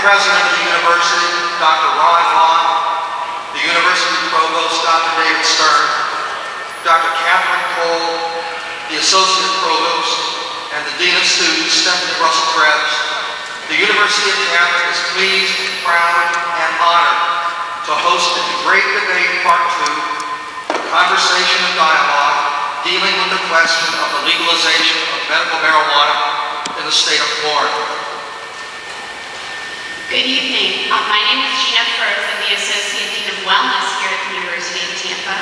President of the University, Dr. Eric Voth, the University Provost, Dr. David Stern, Dr. Catherine Cole, the Associate Provost, and the Dean of Students, Stephanie Russell-Krebs, the University of Tampa is pleased, proud, and honored to host the Great Debate Part 2, a conversation and dialogue dealing with the question of the legalization of medical marijuana in the state of Florida. Good evening. My name is Univ. I'm the Associate Dean of Wellness here at the University of Tampa.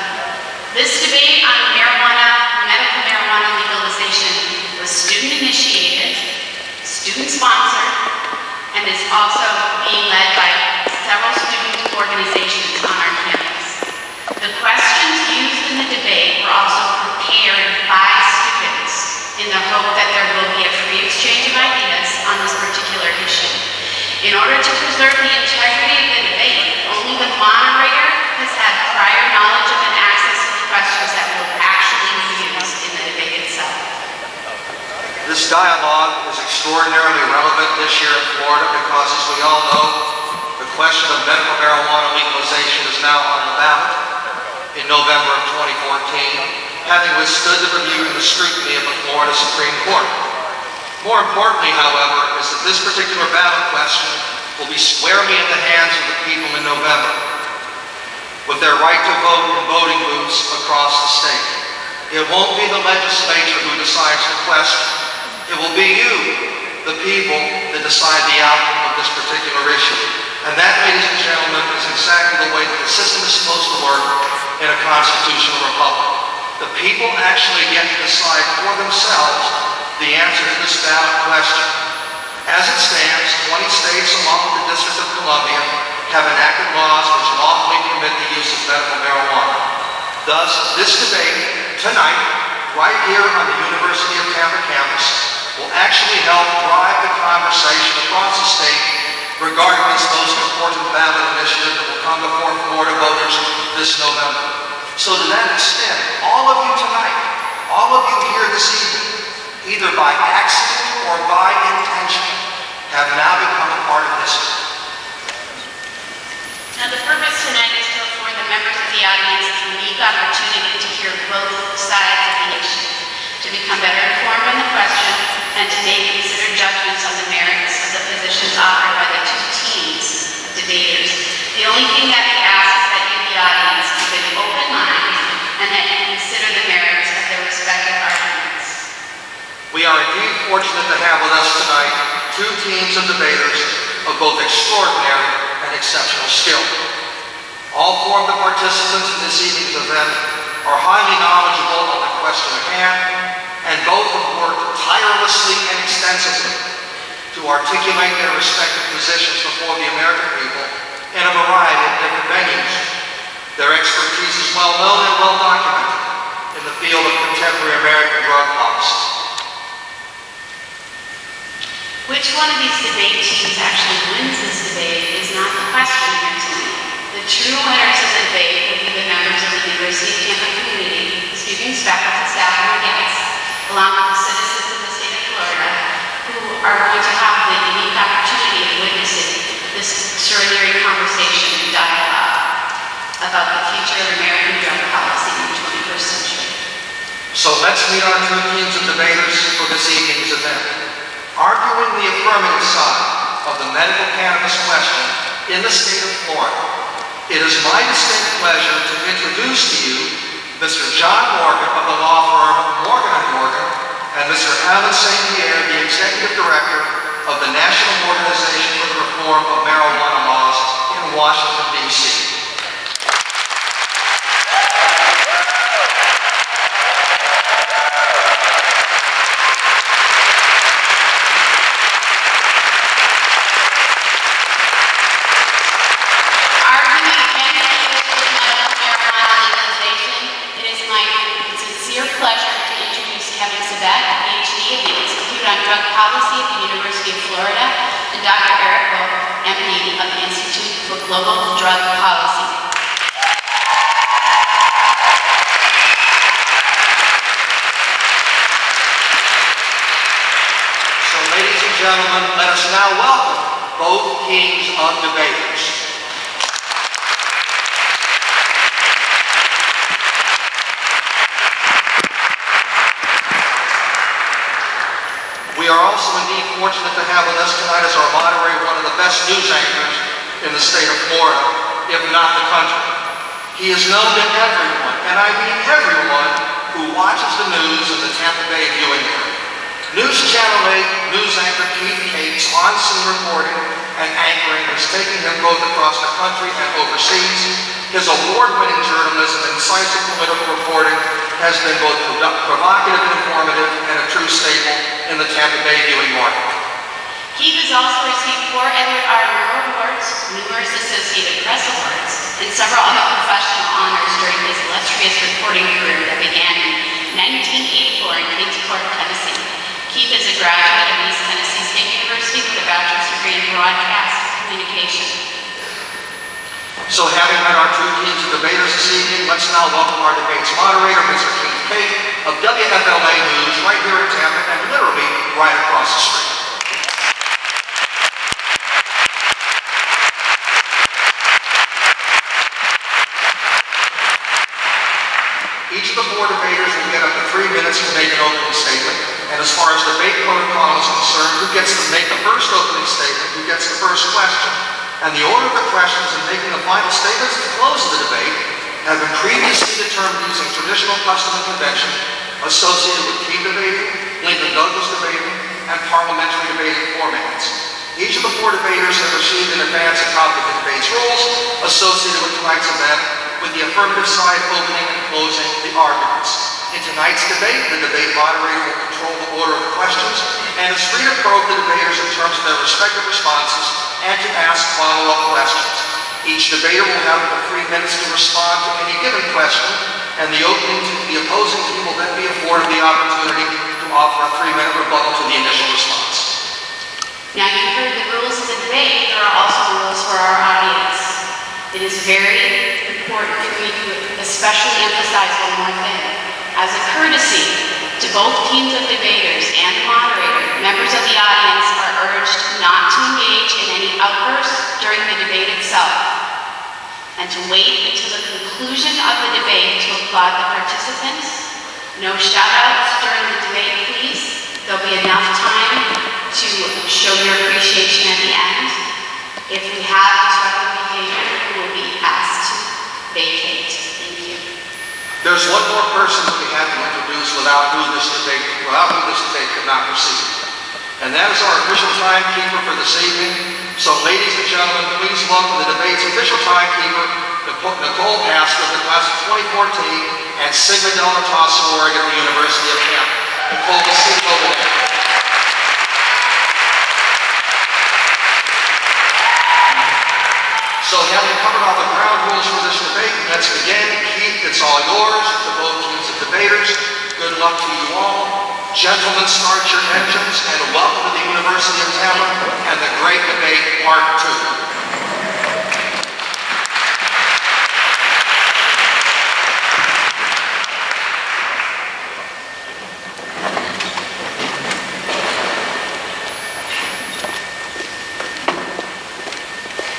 This debate on medical marijuana legalization was student-initiated, student-sponsored, and is also being led by several student organizations on our campus. The questions used in the debate were also prepared by students in the hope that there will be a free exchange of ideas on this particular issue. In order to preserve the integrity of the debate, only the moderator has had prior knowledge of and access to the questions that will actually be used in the debate itself. This dialogue is extraordinarily relevant this year in Florida because, as we all know, the question of medical marijuana legalization is now on the ballot in November of 2014, having withstood the review and the scrutiny of the Florida Supreme Court. More importantly, however, is that this particular ballot question will be squarely in the hands of the people in November, with their right to vote in voting booths across the state. It won't be the legislature who decides the question. It will be you, the people, that decide the outcome of this particular issue. And that, ladies and gentlemen, is exactly the way that the system is supposed to work in a constitutional republic. The people actually get to decide for themselves the answer to this ballot question. As it stands, 20 states, along with the District of Columbia, have enacted laws which lawfully permit the use of medical marijuana. Thus, this debate tonight, right here on the University of Tampa campus, will actually help drive the conversation across the state regarding this most important ballot initiative that will come before Florida voters this November. So to that extent, all of you tonight, all of you here this evening, either by accident or by intention, have now become a part of history. Now the purpose tonight is to afford the members of the audience a unique opportunity to hear both sides of the issue, to become better informed on the question, and to make considered judgments on the merits of the positions offered by the two teams of debaters. The only thing that we ask is that you, the audience, keep an open mind and that you consider the merits of their respective arguments. We are indeed fortunate to have with us tonight two teams of debaters of both extraordinary and exceptional skill. All four of the participants in this evening's event are highly knowledgeable on the question at hand, and both have worked tirelessly and extensively to articulate their respective positions before the American people in a variety of different venues. Their expertise is well known and well documented in the field of contemporary American drug policy. Which one of these debate teams actually wins this debate is not the question here tonight. The true winners of the debate will be the members of the University of Tampa community, students, faculty, staff, and guests, along with the citizens of the state of Florida, who are going to have the unique opportunity of witnessing this extraordinary conversation and dialogue about the future of American drug policy in the 21st century. So let's meet our two teams of debaters for this evening's event. Arguing the affirmative side of the medical cannabis question in the state of Florida, it is my distinct pleasure to introduce to you Mr. John Morgan of the law firm Morgan & Morgan, and Mr. Alan St. Pierre, the Executive Director of the National Organization for the Reform of Marijuana Laws in Washington, D.C. Pleasure to introduce Kevin Sabet, PhD at the Institute on Drug Policy at the University of Florida, and Dr. Eric Voth, MD of the Institute for Global Drug Policy. So, ladies and gentlemen, let us now welcome both teams of debaters. We are also indeed fortunate to have with us tonight as our moderator one of the best news anchors in the state of Florida, if not the country. He is known to everyone, and I mean everyone, who watches the news in the Tampa Bay viewing area. News Channel 8 news anchor Keith Cates' on-scene reporting and anchoring has taken him both across the country and overseas. His award-winning journalism and incisive political reporting has been both provocative and informative and a true staple in the Tampa Bay viewing market. Keith has also received 4 Edward R. Murrow Awards, numerous Associated Press Awards, and several other professional honors during his illustrious reporting career that began in 1984 in Kingsport, Tennessee. Keith is a graduate of East Tennessee State University with a bachelor's degree in broadcast communication. So having met our two teams of debaters this evening, let's now welcome our debate's moderator, Mr. Keith Cate of WFLA News, right here in Tampa and literally right across the street. Each of the 4 debaters will get up to 3 minutes to make an opening statement. And as far as debate protocol is concerned, who gets to make the first opening statement, who gets the first question. And the order of the questions and making the final statements to close the debate have been previously determined using traditional custom and convention associated with team debating, Lincoln Douglas debating, and parliamentary debating formats. Each of the 4 debaters have received in advance a copy of the debate's rules associated with tonight's event, with the affirmative side opening and closing the arguments. In tonight's debate, the debate moderator will control the order of the questions and is free to probe the debaters in terms of their respective responses and to ask follow-up questions. Each debater will have up to 3 minutes to respond to any given question, and the opposing team will then be afforded the opportunity to offer a 3-minute rebuttal to the initial response. Now you've heard the rules of the debate. There are also rules for our audience. It is very important for me to especially emphasize one more thing. As a courtesy to both teams of debaters and the moderator, members of the audience are urged not to engage in any outbursts during the debate itself, and to wait until the conclusion of the debate to applaud the participants. No shout-outs during the debate, please. There'll be enough time to show your appreciation at the end. If we have disruptive behavior, we will be asked to vacate. Thank you. There's one more person that we have to introduce without who this debate could not proceed. And that is our official timekeeper for this evening. So ladies and gentlemen, please welcome the debate's official timekeeper, Nicole Pastor of the class of 2014 and Sigma Delta Tau sorority at the University of Tampa. Nicole, let's see over there. So having covered all the ground rules for this debate, let's begin. Keith, it's all yours. To both teams of debaters, good luck to you all. Gentlemen, start your engines and welcome to the University of Tampa and the Great Debate Part 2.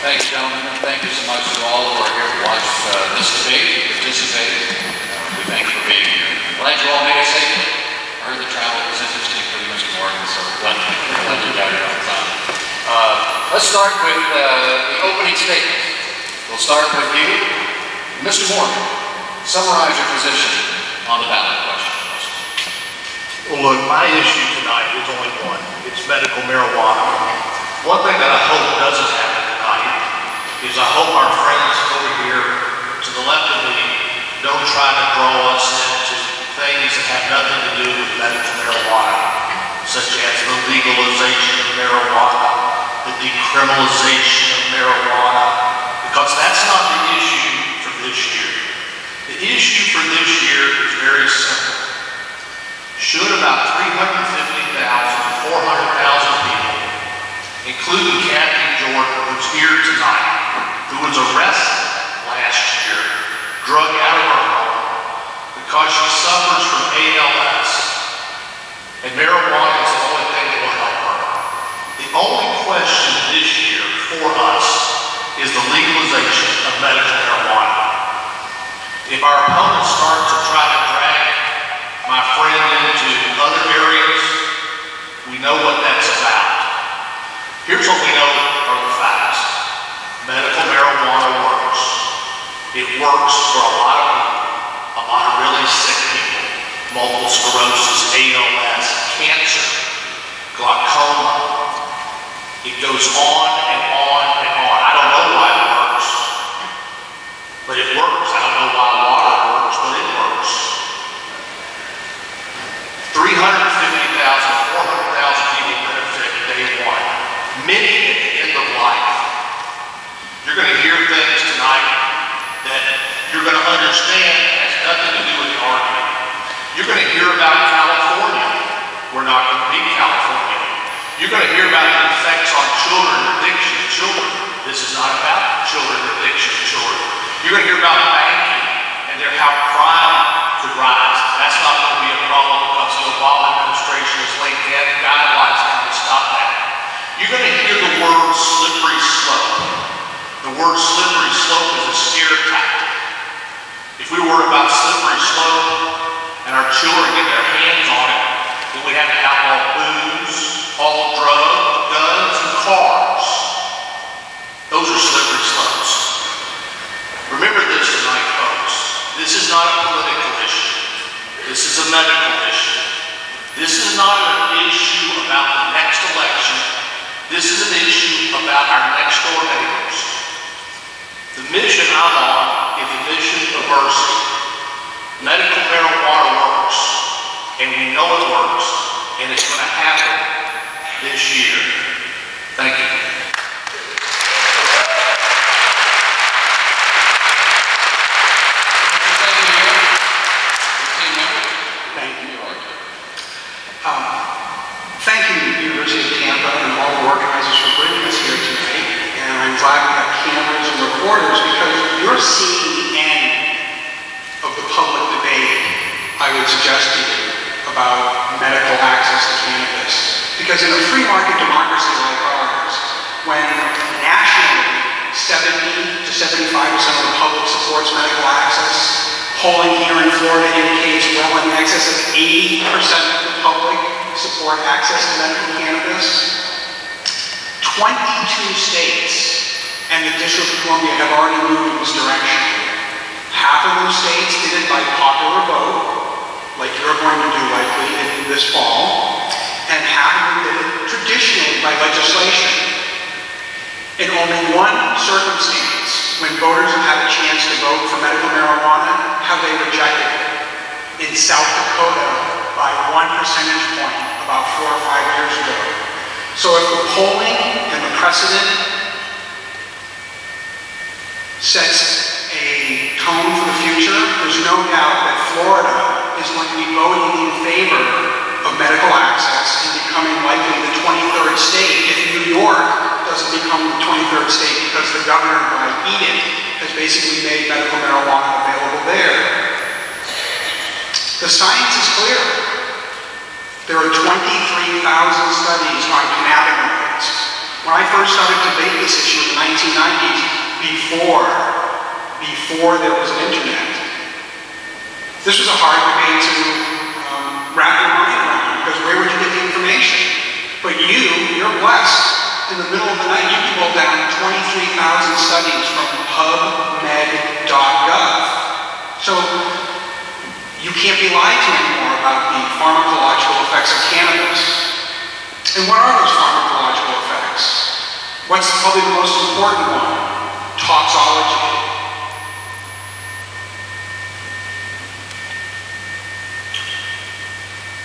Thanks, gentlemen, and thank you so much to all who are here to watch this debate and participate. We thank you for being here. Glad you all made it safely. I heard the travel was interesting for you, Mr. Morgan, so glad you got it on time. Let's start with the opening statement. We'll start with you, Mr. Morgan. Summarize your position on the ballot question. Well, look, my issue tonight is only one. It's medical marijuana. One thing that I hope doesn't happen is I hope our friends over here to the left of me don't try to draw us into things that have nothing to do with medical marijuana, such as the legalization of marijuana, the decriminalization of marijuana, because that's not the issue for this year. The issue for this year is very simple. Should about 350,000, 400,000 people, including Kathy Jordan, who's here tonight, who was arrested last year, drug out of her home because she suffers from ALS, and marijuana is the only thing that will help her. The only question this year medical marijuana. If our opponents start to try to drag my friend into other areas, we know what that's about. Here's what we know are the facts. Medical marijuana works. It works for a lot of people, a lot of really sick people. Multiple sclerosis, ALS, cancer, glaucoma. It goes on and on and on. I don't know why it works, but it works. I don't know why water works, but it works. 350,000, 400,000 people benefit day one. Many at the end of life. You're going to hear things tonight that you're going to understand has nothing to do with the argument. You're going to hear about California. We're not going to be California. You're going to hear about the effects on children, addiction of children. This is not about children, addiction of children. You're going to hear about banking and how crime could rise. That's not going to be a problem because the Obama administration has laid guidelines down to stop that. You're going to hear the word slippery slope. The word slippery slope is a scare tactic. If we were about slippery slope and our children get their hands on it, then we'd have to outlaw booze, all drugs, guns, and cars. Those are slippery slopes. Remember this tonight, folks. This is not a political issue. This is a medical issue. This is not an issue about the next election. This is an issue about our next door neighbors. The mission I'm on is the mission of mercy. Medical marijuana works, and we know it works, and it's going to happen this year. Thank you. Thank you. Thank you, University of Tampa, and all the organizers for bringing us here tonight. And I'm glad we have cameras and recorders because you're seeing the end of the public debate, I would suggest to you, about medical access to cannabis. Because in a free market democracy like ours, when nationally 70 to 75% of the public supports medical access, polling here in Florida indicates well in excess of 80% of the public support access to medical cannabis. 22 states and the District of Columbia have already moved in this direction. Half of those states did it by popular vote, like you're going to do likely in this fall, and half of them did it traditionally by legislation. In only one circumstance, when voters have had a chance to vote for medical marijuana, have they rejected it. In South Dakota, by 1 percentage point, about 4 or 5 years ago. So if the polling and the precedent sets a tone for the future, there's no doubt that Florida is going to be voting in favor of medical access and becoming likely the 23rd state if New York doesn't become the 23rd state because the governor, by edict, has basically made medical marijuana available there. The science is clear. There are 23,000 studies on cannabinoids. When I first started to debate this issue in the 1990s, before there was an internet, this was a hard debate to wrap your mind around because where would you get the information? But you're blessed. In the middle of the night, you can pull down 23,000 studies from PubMed.gov. So you can't be lied to anymore about the pharmacological effects of cannabis. And what are those pharmacological effects? What's probably the most important one? Toxology.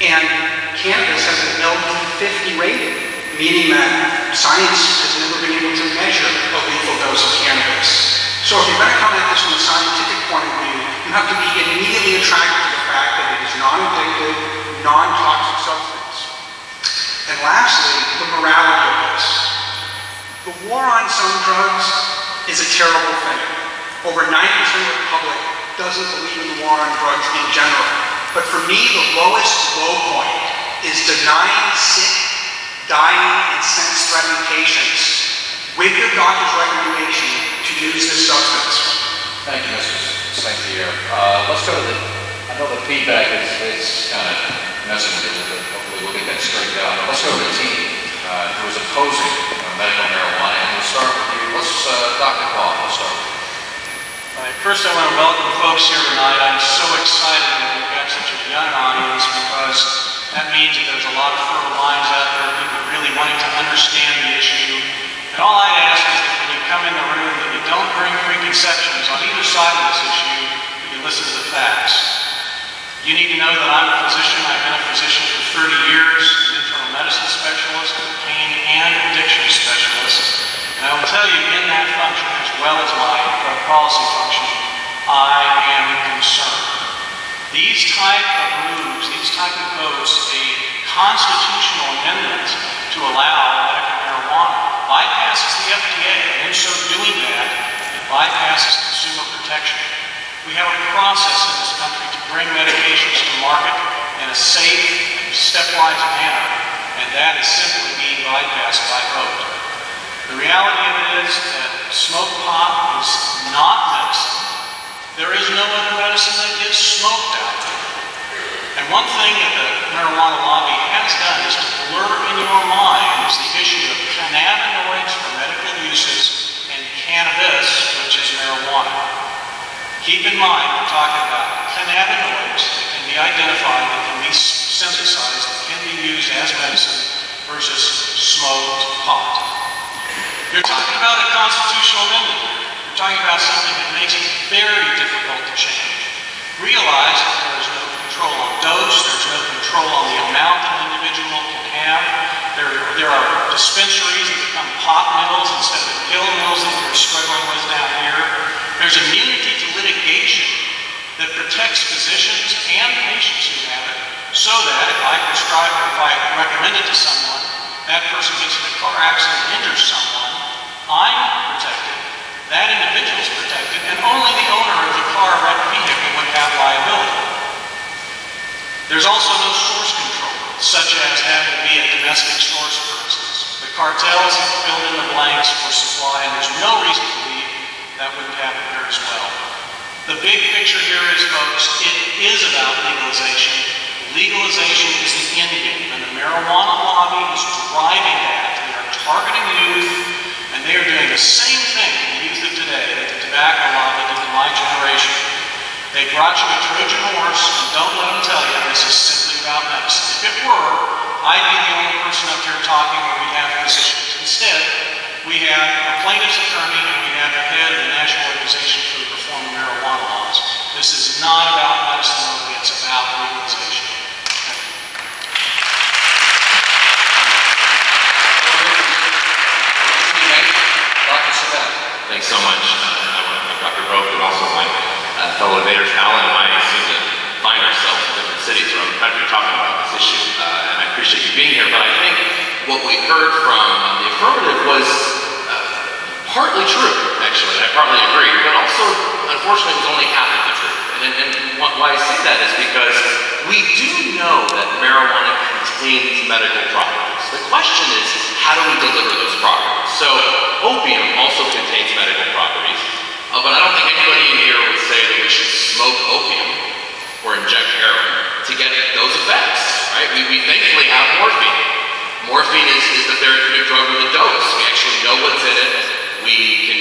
And cannabis has an LD50 rating, meaning that science has never been able to measure a lethal dose of cannabis. So if you're going to come at this from a scientific point of view, you have to be immediately attracted to the fact that it is non-addictive, non-toxic substance. And lastly, the morality of this. The war on some drugs is a terrible thing. Over 90% of the public doesn't believe in the war on drugs in general. But for me, the lowest low point is denying sick, dying, and sense-threatening patients with your doctor's recommendation to to use this substance. Thank you, Mr. St. Pierre. Let's go to I know the feedback is kind of messing with it, but hopefully we'll get that straightened out. Let's go to the team who is opposing medical marijuana, and we'll start with you. Dr. Voth, let's start with you. All right, first I want to welcome folks here tonight. I'm so excited that we've got such a young audience because that means that there's a lot of fertile minds out there, people really wanting to understand the issue. And all I ask is that when you come in the room that you don't bring preconceptions on either side of this issue, but you listen to the facts. You need to know that I'm a physician. I've been a physician for 30 years, an internal medicine specialist, a pain and addiction specialist. And I will tell you, in that function, as well as my drug policy function, I am concerned. These type of moves, these type of votes, a constitutional amendment to allow medical marijuana bypasses the FDA, and in so doing that, it bypasses consumer protection. We have a process in this country to bring medications to market in a safe and stepwise manner, and that is simply being bypassed by vote. The reality of it is that smoked pot is not medicine. There is no other medicine that gets smoked out there. And one thing that the marijuana lobby has done is to blur in your minds the issue of cannabinoids for medical uses and cannabis, which is marijuana. Keep in mind, we're talking about cannabinoids that can be identified, that can be synthesized, that can be used as medicine versus smoked pot. You're talking about a constitutional amendment here. You're talking about something that makes it very difficult to change. Realize that there is no control on dose, there's no control on the amount an individual can have. There are dispensaries that become pot mills instead of the pill mills that we're struggling with down here. There's immunity to litigation that protects physicians and patients who have it, so that if I prescribe or if I recommend it to someone, that person gets in a car accident and injures someone, I'm protected, that individual's protected, and only the owner of the car or that vehicle would have liability. There's also no source control, such as having to be a domestic source, for instance. The cartels have filled in the blanks for supply, and there's no reason to believe that wouldn't happen here as well. The big picture here is, folks, it is about legalization. Legalization is the end game, and the marijuana lobby is driving that. They are targeting youth, and they are doing the same thing to the youth of today that the tobacco lobby did to my generation. They brought you a Trojan horse, and don't let them tell you this is simply about medicine. If it were, I'd be the only person up here talking where we have physicians. Instead, we have a plaintiff's attorney, and we have the head of the National Organization for the Reform of Marijuana Laws. This is not about medicine only, it's about legalization. Dr. Sabet. Thanks so much. I want to thank Dr. Voth and also my fellow debaters. Alan and I seem to find ourselves in different cities around the country talking about this issue, and I appreciate you being here. But I think what we heard from the affirmative was partly true, actually. I partly agree, but also, unfortunately, it was only half of the truth. And why I say that is because we do know that marijuana contains medical properties. The question is, how do we deliver those properties? So, opium also contains medical properties, but I don't think anybody in here would say that we should smoke opium or inject heroin to get those effects, right? We thankfully have morphine. Morphine is the therapeutic drug with a dose. We actually know what's in it. We can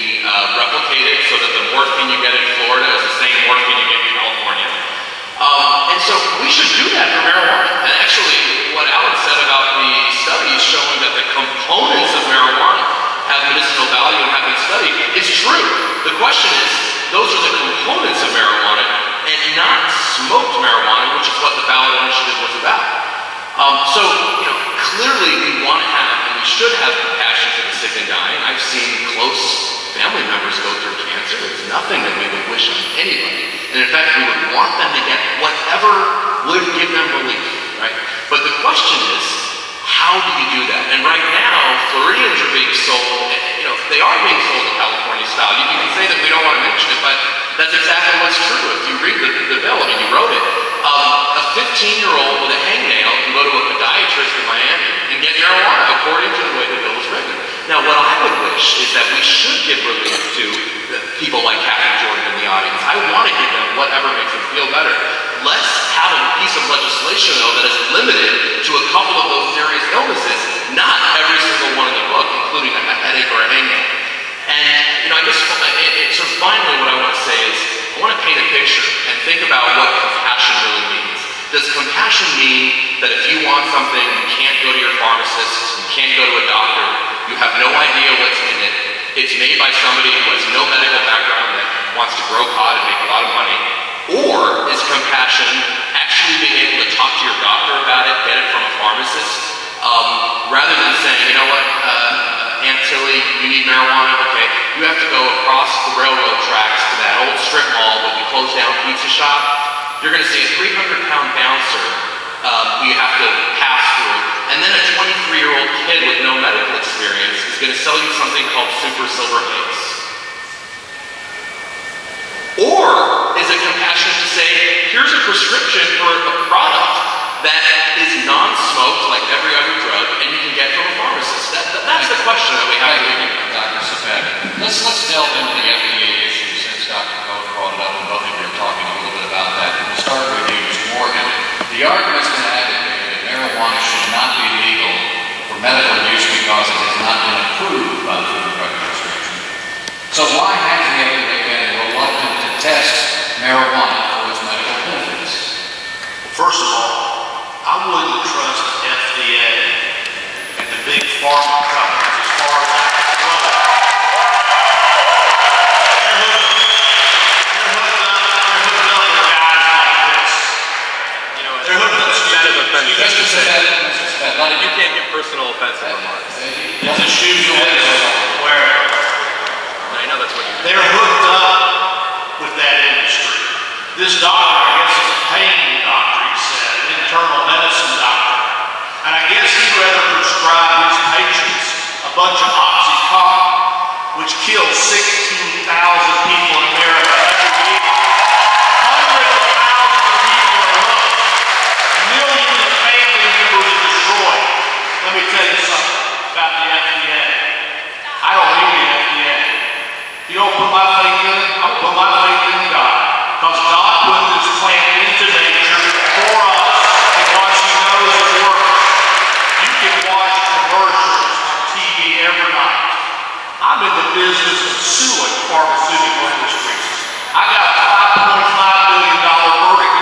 replicate it so that the morphine you get in Florida is the same morphine you get in California. And so we should do that for marijuana. And actually, what Alan said about the studies showing that the components of marijuana have medicinal value and have been studied is true. The question is, those are the components of marijuana and not smoked marijuana, which is what the ballot initiative was about. So, clearly we want to have, and we should have compassion for the sick and dying. I've seen close family members go through cancer. It's nothing that we would wish on anybody. And in fact, we would want them to get whatever would give them relief, right? But the question is, how do you do that? And right now, Floridians are being sold, they are being sold to California style. You can say that we don't want to mention it, but that's exactly what's true. If you read the bill, I mean, you wrote it, a 15-year-old with a hangnail can go to a podiatrist in Miami and get marijuana according to the way the bill is written. Now, what I would wish is that we should give relief to people like Kathy Jordan in the audience. I want to give them whatever makes them feel better. Let's have a piece of legislation, though, that is limited to a couple of those serious illnesses, not every single one in the book, including a headache or a hangnail. And, I guess, sort of finally what I want to say is, I want to paint a picture and think about what compassion really means. Does compassion mean that if you want something, you can't go to your pharmacist, you can't go to a doctor, you have no idea what's in it, it's made by somebody who has no medical background that wants to grow pot and make a lot of money? Or is compassion actually being able to talk to your doctor about it, get it from a pharmacist, rather than saying, you know what, Aunt Tilly, you need marijuana? Okay, you have to go across the railroad tracks to that old strip mall with the closed down pizza shop. You're going to see a 300-pound bouncer who you have to pass through, and then a 23-year-old kid with no medical experience is going to sell you something called Super Silver Haze. Or is it compassionate to say, here's a prescription for a product that is non-smoked like every other drug and you can get from a pharmacist? That's the question that we have to make. Dr. Sabet. Let's delve into the FDA issues since Dr. Voth brought it up and both of you are talking a little bit about that. And we'll start with you, Mr. Morgan. The argument's been advocated that marijuana should not be legal for medical use because it has not been approved by the Food and Drug Administration. So why has the FDA been reluctant to test marijuana for its medical benefits? First of all, I wouldn't trust the FDA and the big pharma companies as far as I can throw it. They're hooked up with guys like this. They're hooked up with That is offensive. Mr. Sabet, You can't get personal offensive remarks. It's a shoe you wear. I know that's what you do. They're hooked up with that industry. This doctor, I guess, is a pain doctor, he said, an internal medicine doctor. And I guess he'd rather prescribe his patients a bunch of Oxycontin, which kills 16,000 people in America every year. Hundreds of thousands of people are hooked. Millions of family members are destroyed. Let me tell you something about the FDA. I don't need the FDA. If you don't put my faith in it, I'll put my faith in God. Because God put this plant into nature for us because He knows it works. You can watch commercials on TV every night. I'm in the business of suing pharmaceutical industries. I got a $5.5 billion verdict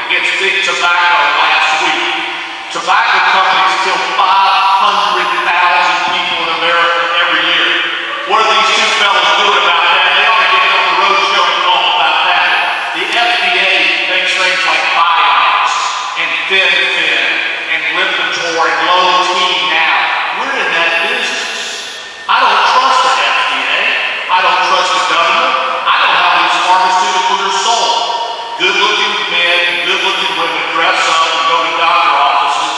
against big tobacco last week. Tobacco companies kill 500,000 people in America every year. What are these two fellas doing about that? They ought to get on the road show and talk about that. The FDA makes things like Vioxx and Fin and Lipitor and Low-T now. We're in that business. I don't trust the FDA. I don't trust the government. I know how these pharmaceuticals are sold. Good-looking men, good-looking women dress up and go to doctor offices,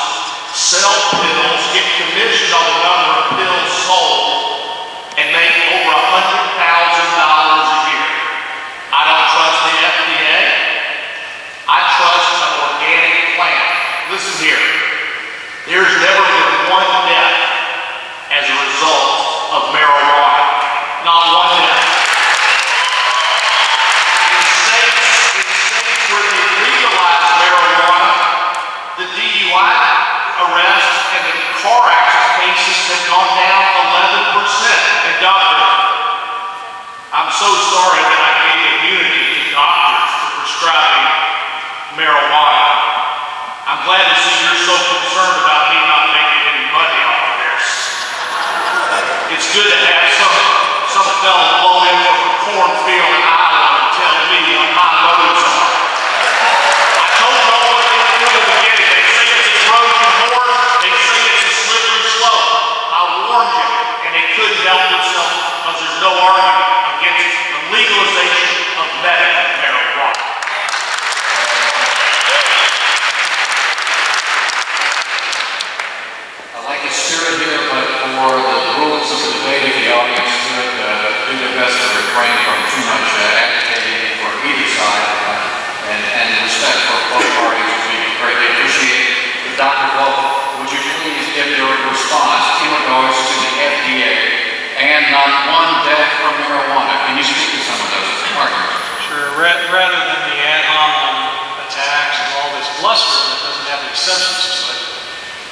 sell pills, get commission on the number of pills sold, and make over $100,000 a year. I don't trust the FDA. I trust an organic plant. Listen here. There's never been one death as a result of marijuana. Not one death. In states where they legalize marijuana, the DUI arrests and the car accident cases have gone down 11%. And doctor, I'm so sorry that I gave immunity to doctors for prescribing marijuana. I'm glad to see you're so concerned about me not making any money off of this. It's good to have some fellow blow in from a cornfield in Iowa and tell me what my motives are. I told you all what they would do in the beginning. They say it's a Trojan horse. They say it's a slippery slope. I warned you, and they couldn't help themselves because there's no argument against the legalization of medical marijuana. I'd like to steer it here, but for the rules of the debate, if the audience could do their best to refrain from too much advocating for either side, and respect for both parties, which we greatly appreciate. Dr. Voth, would you please give your response in regards to the FDA and not one death from marijuana? Can you speak to some rather than the ad hominem attacks and all this bluster that doesn't have any substance to it,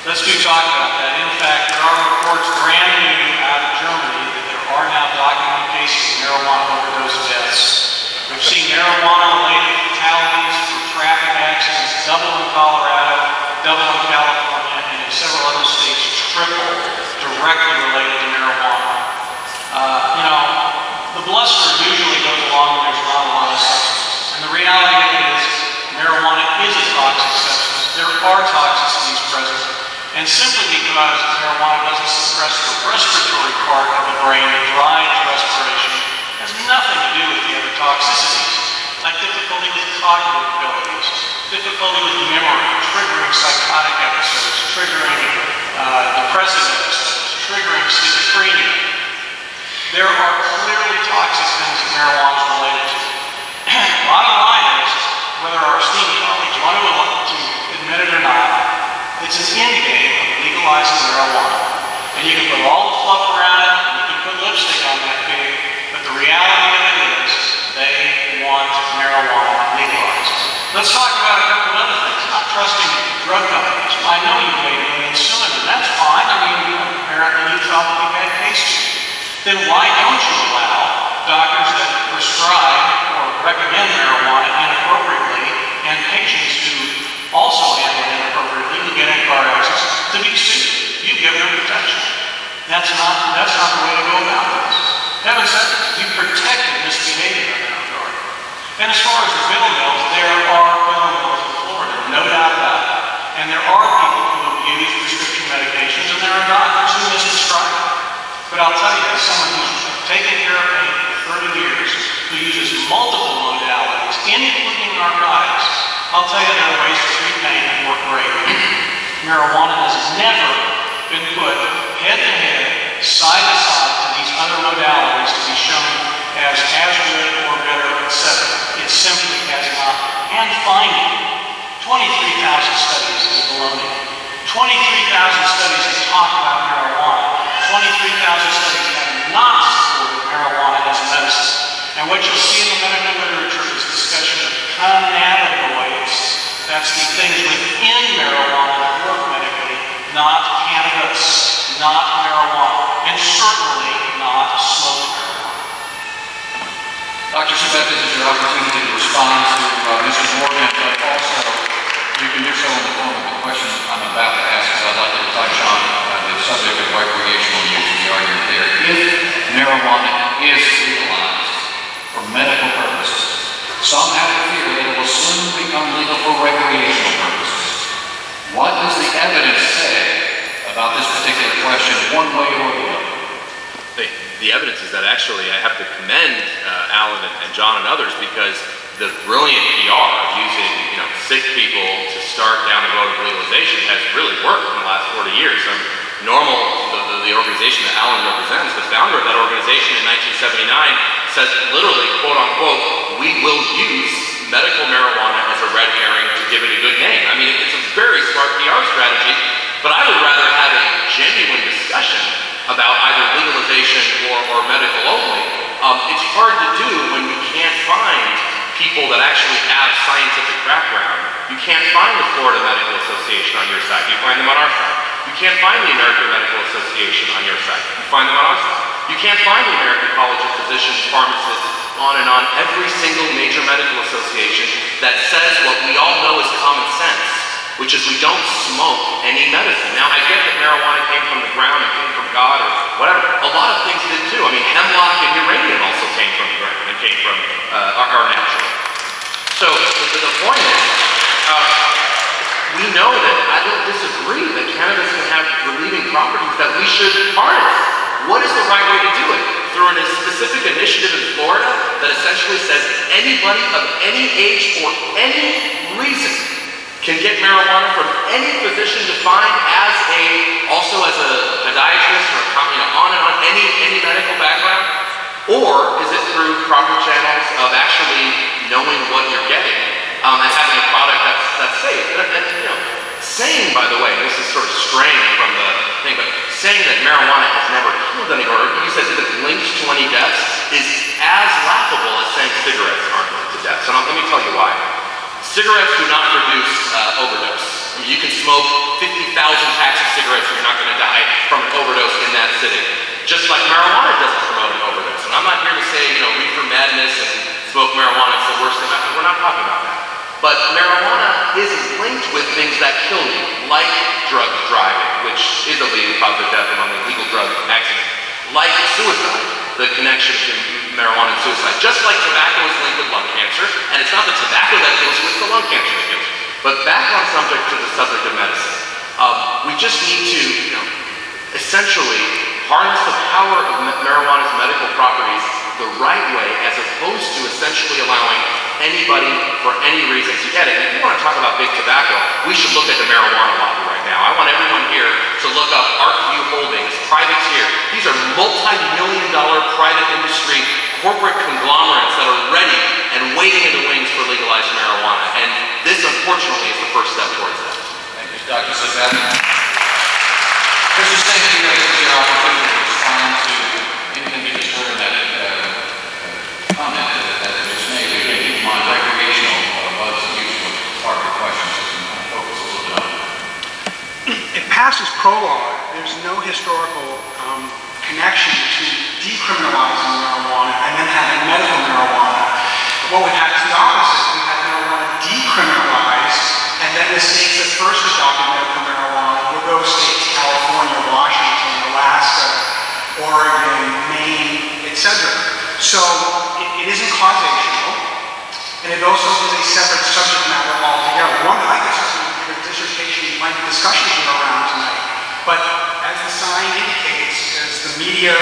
let's do talk about that. In fact, there are reports brand new out of Germany that there are now documented cases of marijuana overdose deaths. We've seen marijuana-related fatalities from traffic accidents double in Colorado, double in California, and in several other states triple directly related to marijuana. You know, the bluster usually goes along when there's not a lot of substance. And the reality of it is, marijuana is a toxic substance. There are toxicities present. And simply because marijuana doesn't suppress the respiratory part of the brain that drives respiration has nothing to do with the other toxicities, like difficulty with cognitive abilities, difficulty with memory, triggering psychotic episodes, triggering depressive episodes, triggering schizophrenia. There are clearly toxic things that marijuana is related to. Bottom line is, whether our esteemed colleagues want to admit it or not, it's an end game of legalizing marijuana. And you can put all the fluff around it, and you can put lipstick on that pig, but the reality of it is, they want marijuana legalized. Let's talk about a couple of other things. Not trusting drug companies. I know you made millions suing them. That's fine. I mean, apparently you felt that you had cases. Then why don't you allow doctors that prescribe or recommend marijuana inappropriately and patients who also handle it inappropriately who get in car accidents to be sued? You give them protection. That's not the way to go about this. Heaven said, you protected misbehavior in that regard. And as far as the pill mills, there are pill mills in Florida, no doubt about it. And there are people who abuse prescription medications, and there are doctors who misprescribe them. But I'll tell you, as someone who's taken care of pain for 30 years, who uses multiple modalities, including narcotics, I'll tell you there are ways to treat pain that work great. Marijuana has never been put head-to-head, side-to-side to these other modalities to be shown as good or better, etc. It simply has not. And finding 23,000 studies is baloney. 23,000 studies that talk about marijuana. 23,000 studies have not supported marijuana as a medicine. And what you'll see in the medical literature is discussion of cannabinoids. That's the things within marijuana that work medically, not cannabis, not marijuana, and certainly not smoking marijuana. Dr. Sabet, this is your opportunity to respond to Mr. Morgan, but also you can do so in the form of the question I'm about to ask, because I'd like to touch on the subject of recreational use in the argument there. If marijuana is legalized for medical purposes, some have a fear that it will soon become legal for recreational purposes. What does the evidence say about this particular question, one way or the other? The evidence is that actually I have to commend Alan and John and others, because the brilliant PR of using sick people to start down the road of legalization has really worked in the last 40 years. NORML, the organization that Alan represents, the founder of that organization in 1979 says literally, quote unquote, we will use medical marijuana as a red herring to give it a good name. I mean, it's a very smart PR strategy, but I would rather have a genuine discussion about either legalization or medical only. It's hard to do when you can't find people that actually have scientific background. You can't find the Florida Medical Association on your side. You find them on our side. You can't find the American Medical Association on your side. You find them on our side. You can't find the American College of Physicians, Pharmacists, on and on, every single major medical association that says what we all know is common sense, which is we don't smoke any medicine. Now, I get that marijuana came from the ground, it came from God, or whatever. A lot of things did too. I mean, hemlock and uranium also came from the ground and came from our natural. So, the point is, we know that I don't disagree that cannabis can have relieving properties that we should harness. What is the right way to do it? Through a specific initiative in Florida that essentially says anybody of any age for any reason can get marijuana from any physician defined as also as a podiatrist or on and on, any medical background? Or is it through proper channels of actually knowing what you're getting and having a product that's safe? Saying, by the way, this is sort of straying from the thing, but saying that marijuana has never killed anybody, or you said that it's linked to any deaths, is as laughable as saying cigarettes aren't linked to death. So let me tell you why. Cigarettes do not produce overdose. I mean, you can smoke 50,000 packs of cigarettes and you're not going to die from an overdose in that sitting. Just like marijuana doesn't promote an overdose. And I'm not here to say, reefer madness and smoke marijuana is the worst thing. We're not talking about that. But marijuana is linked with things that kill you, like drug driving, which is a leading cause of death among illegal drug accidents, like suicide, the connection between marijuana and suicide. Just like tobacco is linked with lung cancer, and it's not the tobacco that kills you, it's the lung cancer that kills you. But back on to the subject of medicine. We just need to, essentially harness the power of marijuana's medical properties the right way, as opposed to essentially allowing anybody for any reason to get it. And if you want to talk about big tobacco, we should look at the marijuana lobby right now. I want everyone here to look up Arcview Holdings, Privateer. These are multi-million-dollar private industry corporate conglomerates that are ready and waiting in the wings for legalized marijuana. And this, unfortunately, is the first step towards that. Thank you, Dr. Sabet. Mr. Singh, you have your opportunity to respond to anything you just heard in that comment that was just made. Again, keep in mind, recreational was usually part of your questions, so you can focus a little bit on it. It passes prologue. There's no historical connection to decriminalizing marijuana and then having medical marijuana. What we've had is the opposite. We've had marijuana decriminalized, and then the states that first adopted medical marijuana were those states: California, Washington, Alaska, Oregon, Maine, etc. So it isn't causational, and it also is a separate subject matter altogether. One that I could certainly give a dissertation might be discussion around tonight. But as the sign indicates, as the media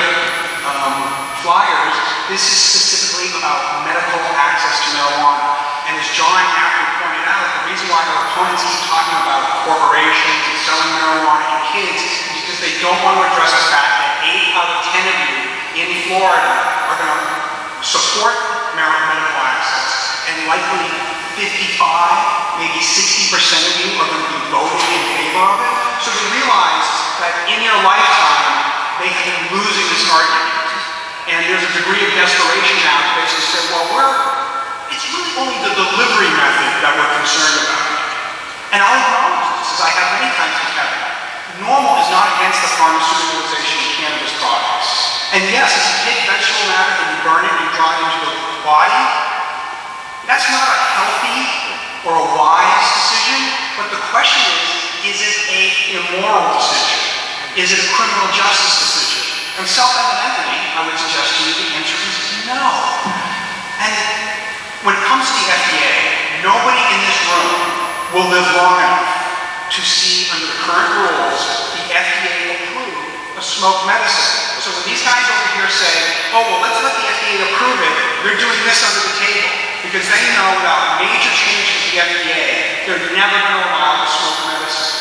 flyers, this is specifically about medical access to marijuana. And as John aptly pointed out, the reason why our opponents keep talking about corporations and selling marijuana to kids is because they don't want to address the fact that 8 out of 10 of you in Florida are going to support medical access, and likely 55, maybe 60% of you are going to be voting in favor of it. So they realize that in their lifetime, they have been losing this argument. And there's a degree of desperation now to basically say, well, it's really only the delivery method that we're concerned about. And I'll acknowledge this, as I have many times with Kevin. NORML is not against the pharmaceuticalization of cannabis products. And yes, if you take vegetable matter and you burn it and you draw it into the body, that's not a healthy or a wise decision. But the question is it an immoral decision? Is it a criminal justice decision? And self-evidently, I would suggest to you the answer is no. And when it comes to the FDA, nobody in this room will live long enough to see, under the current rules, the FDA approve a smoke medicine. So when these guys over here say, oh, well, let's let the FDA approve it, they're doing this under the table. Because they know without major changes to the FDA, they're never going to allow the smoke medicine.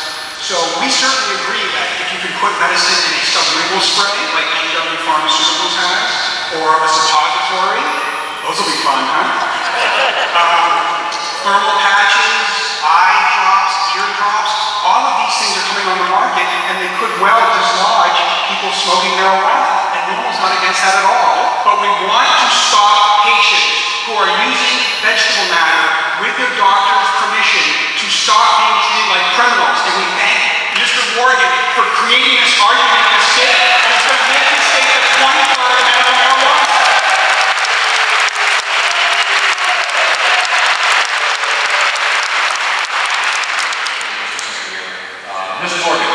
So we certainly agree that if you can put medicine in a sublingual spray, like GW Pharmaceuticals has, or a suppository, those will be fun, huh? Thermal patches, eye drops, ear drops, all of these things are coming on the market, and they could well dislodge people smoking marijuana. And NORML's not against that at all. But we want to stop patients who are using vegetable matter with their doctor's permission to stop being treated like criminals. And we thank Mr. Morgan for creating this argument in the state, and it's going to make this state the 23rd medical marijuana. Mr. Morgan,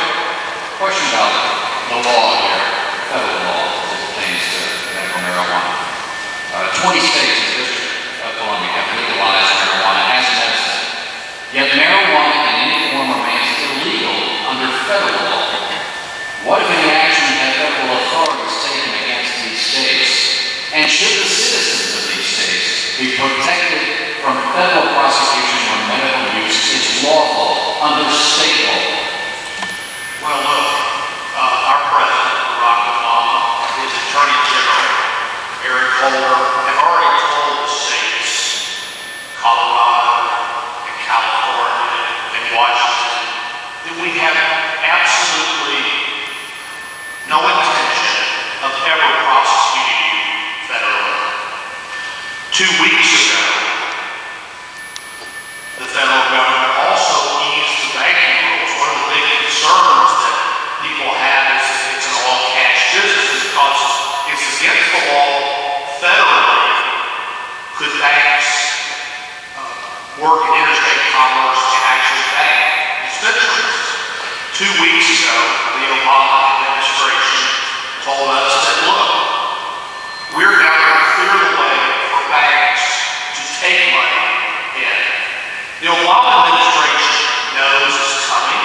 question about the law here, federal law, as it pertains to medical marijuana. 20 states in the District of Columbia have legalized marijuana as medicine. Yet marijuana in any form remains illegal under federal law. What, if any, action have federal authorities taken against these states? And should the citizens of these states be protected from federal prosecution when medical use is lawful under state law? Well, look, our President, Barack Obama, his Attorney General, Eric Voth, have already told the states, Colorado and California and Washington, that we have absolutely no intention of ever prosecuting you federally. 2 weeks ago, the federal government also eased the banking rules. One of the big concerns that people have is that it's an all-cash business because it's against the law federally. Could banks work in interstate commerce and actually bank dispensaries? 2 weeks ago, the Obama administration told us that, look, we're now going to clear the way for banks to take money in. The Obama administration knows it's coming.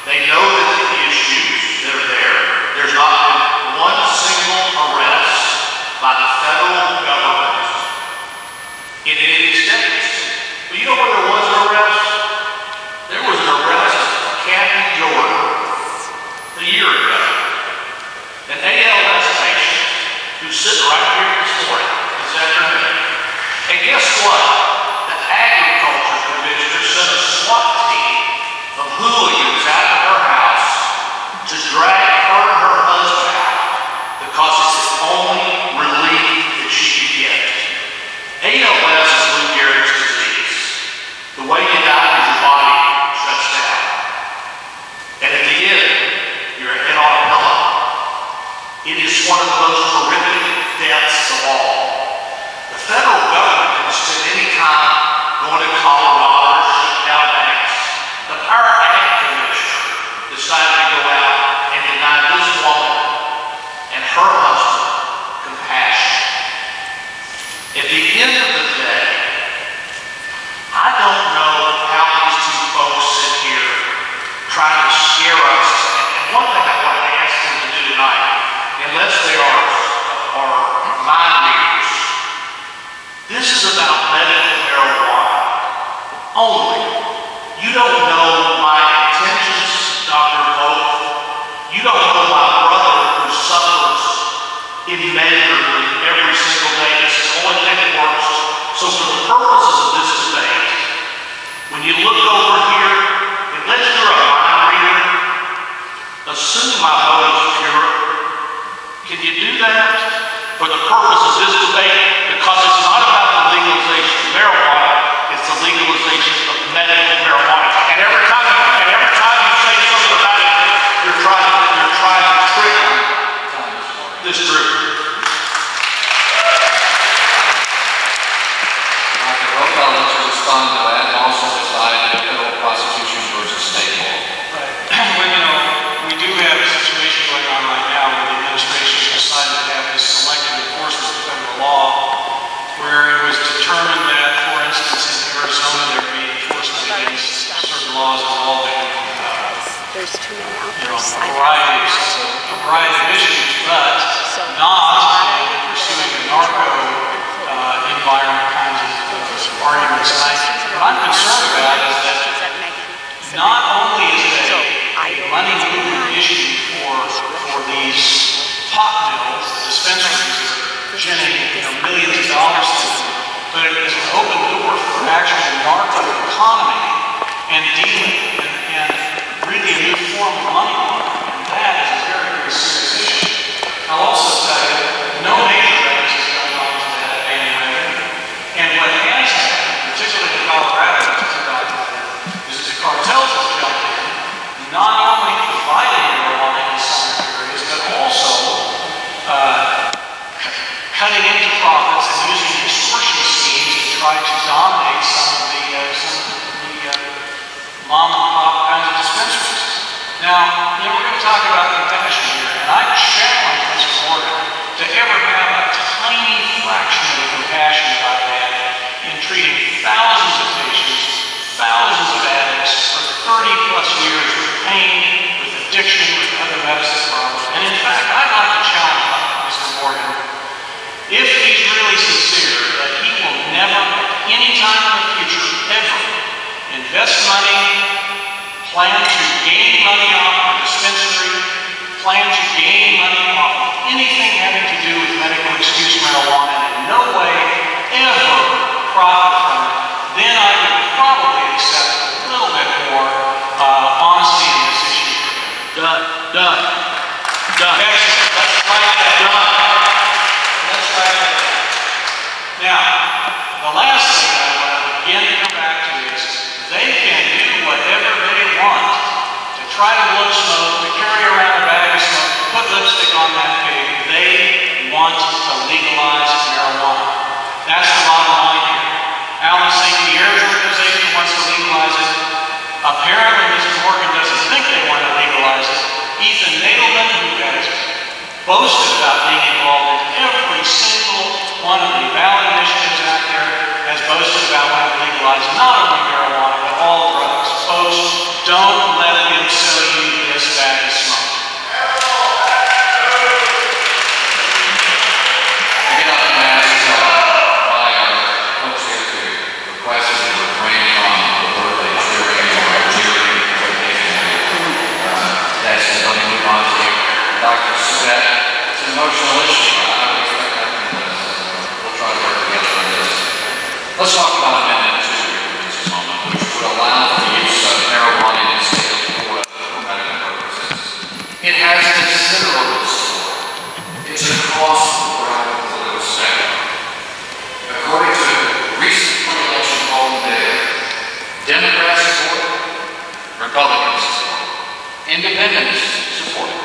They know that the issues that are there. There's not been one single arrest by the federal government in any of these states. But you know where there was an arrest? There was an arrest of Kathy Jordan a year ago. An ALS patient who's sitting right here this morning, this afternoon. And guess what? The agriculture commissioner sent a SWAT team of hooligans out of her house to drag her and her husband out because it's the only relief that she could get. ALS is Lou Gehrig's disease. The way you die is your body shuts down. And at the end, you're head on a pillow. It is one of the most horrific deaths of all. The federal government didn't spend any time going to Colorado or shutting down banks. But our ag commissioner decided to go out and deny this woman and her husband compassion. At the end of the day, I don't know how these two folks sit here trying to scare us. And one thing I want to ask them to do tonight, unless they are mind readers, this is about medical marijuana only. You don't know my intentions, Dr. Voth. You don't know my brother who suffers immeasurably every single day. This is the only thing that works. So for the purposes of this debate, when you look over here, unless you're a mind reader, assume my motive is pure. Can you do that for the purpose of this debate? Because it's not about the legalization of marijuana, it's the legalization of medical marijuana. And every time you say something about it, you're trying to trigger this group. Dr. Voth, I'll let you respond to that and also decide federal prosecution versus state law. Right. Well, you know, we do have a situation going on right now where the administration has decided to have this selective enforcement of federal law, where it was determined that, for instance, in Arizona, there would be enforcement against certain laws involving There's too many out a there. variety of issues, but not in pursuing the narco environment kinds of arguments. And what I'm concerned about is that not only is it a money movement issue for these pot mills, the dispensaries that are generating millions of dollars to them, but it is an open door for actual narco economy and dealing and really a new form of money laundering. And that is a very, very serious issue. I'll also tell you, no major banks has gone on to that anyway. And what has happened, particularly in Colorado, is the cartels have jumped in, not only providing marijuana in some areas, but also cutting into profits and using extortion schemes to try to dominate some of the mom and pop kinds of dispensaries. Now, we're going to talk about compassion here, and I challenge this board to ever have a tiny fraction of the compassion that I've had in treating thousands of patients, thousands of addicts for 30+ years with pain, with addiction, with other medicine problems. And in fact, I'd like to challenge Mr. Morgan, if he's really sincere, that he will never, at any time in the future, ever invest money, plan to gain money off a dispensary, plan to gain money off of anything having to do with medical excuse marijuana, and in no way ever profit from it, then I would probably accept a little bit more honesty in this issue. Done. Excellent. Let's write that down. Let's write that down. Now, try to blow smoke, to carry around a bag of smoke, to put lipstick on that pig. They want to legalize marijuana. That's the bottom line here. Alan St. Pierre's organization wants to legalize it. Apparently, Mr. Morgan doesn't think they want to legalize it. Ethan Nadelman, who has boasted about being involved in every single one of the ballot initiatives out there, has boasted about wanting to legalize not only marijuana, but all drugs. Folks, don't let him sell you this bag of smoke. I get up and ask by our folks here to request that we refrain from the birthday cheering or cheering. That's it. Let me move on to Dr. Sabet. It's an emotional issue. I would expect nothing less. We'll try to work together on this. Let's talk about Amendment 2 here for just a moment, which would allow the use of marijuana in the state of Florida for medical purposes. It has considerable support. It's across the broad political spectrum. According to recent pre-election polling data, Democrats support it, Republicans support it, Independents support it.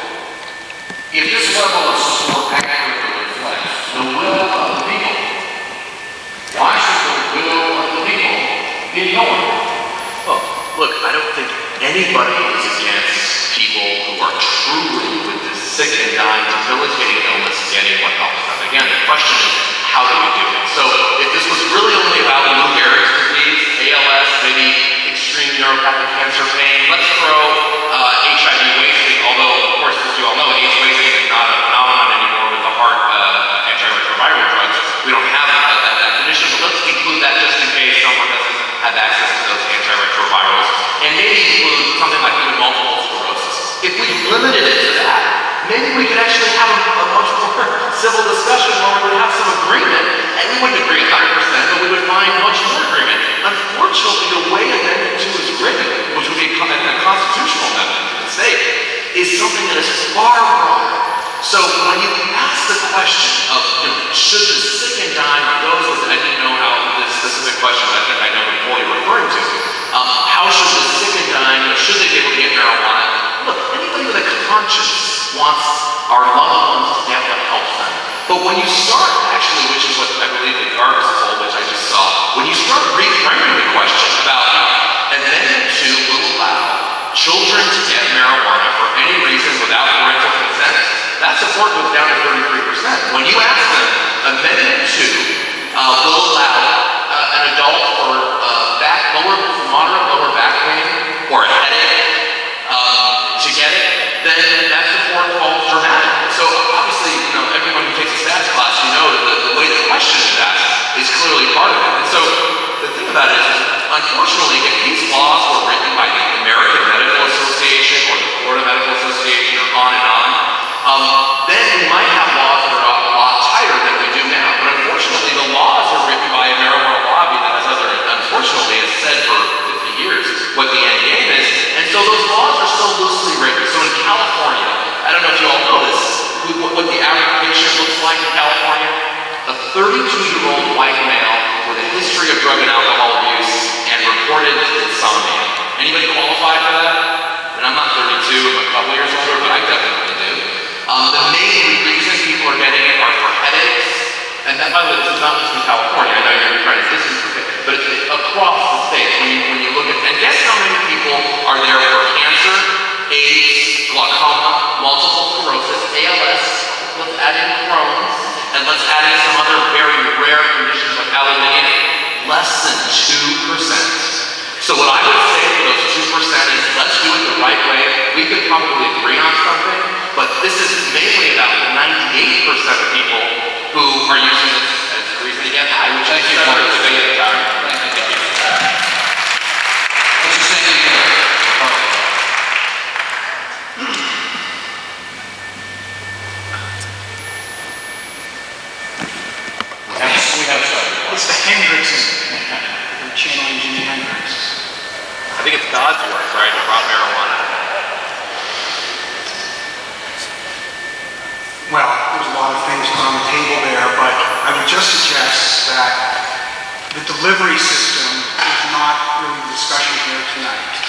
If this level of support accurately reflects the will of the people, why should the will of the people be ignored? Well, look, I don't think anybody is against people who are truly with this sick and dying, debilitating illness getting what helps them. Again, the question is, how do we do it? So, if this was really only about Lou Gehrig's disease, ALS, maybe extreme neuropathic cancer pain, let's throw HIV wasting, although, of course, as you all know, AIDS wasting is not a phenomenon anymore with the heart antiretroviral drugs. We don't have that condition, but let's include that just in case someone doesn't have access to those antiretrovirals, and maybe include something like even multiple sclerosis. If we limited it to that, maybe we could actually have a much more civil discussion where we would have some agreement, and we wouldn't agree 100%, but we would find much more agreement. Unfortunately, the way Amendment 2 is written, which would be a constitutional amendment to the state, is something that is far broader. So when you ask the question of, should the sick and dying, or those with, I didn't know how this specific question, but I think I know what you're referring to, how should the sick and dying, should they be able to get marijuana? Look, anybody with a conscience wants our loved ones to get what helps them. But when you start, actually, which is what I believe the Garvis poll, which I just saw, when you start reframing the question about, Amendment 2 will allow children to get marijuana for any reason without parental consent, that support goes down to 33%. When you ask them, Amendment 2 will allow an adult for moderate lower back pain or a headache to get it, then that support falls dramatically. So obviously, everyone who takes a stats class, that the way the question is asked is clearly part of it. And so the thing about it is, unfortunately, if these laws were written by the American Medical Association or the Florida Medical Association or on and on, then we might have laws that are a lot tighter than we do now. But unfortunately, the laws are written by a marijuana lobby that unfortunately has said for 50 years what the end game is. And so those laws are so loosely written. So in California, I don't know if you all know this, what the average patient looks like in California. A 32-year-old white male with a history of drug and alcohol abuse and reported insomnia. Anybody qualify for that? And I'm not 32, I'm a couple years older, but I definitely do. The main reason people are getting it are for headaches. And that, by the way, this is not just in California. I know you're trying to distance from it, but it's across the state. When you look at, and guess how many people are there for cancer, AIDS, glaucoma, multiple sclerosis, ALS, let's add in Crohn's, and let's add in some other very rare conditions like allodynia, less than 2%. So what I would say for those 2% is, let's do it the right way. We could probably agree on something, but this is mainly about the 98% of people who are using this as a reason to get high, which I think is a debate at the time. What's your saying here? We have started. It's the Hendrixes. They're channeling Jimi Hendrix. I think it's God's work, right? He brought marijuana. Well, there's a lot of things put on the table there, but I would just suggest that the delivery system is not really the discussion here tonight.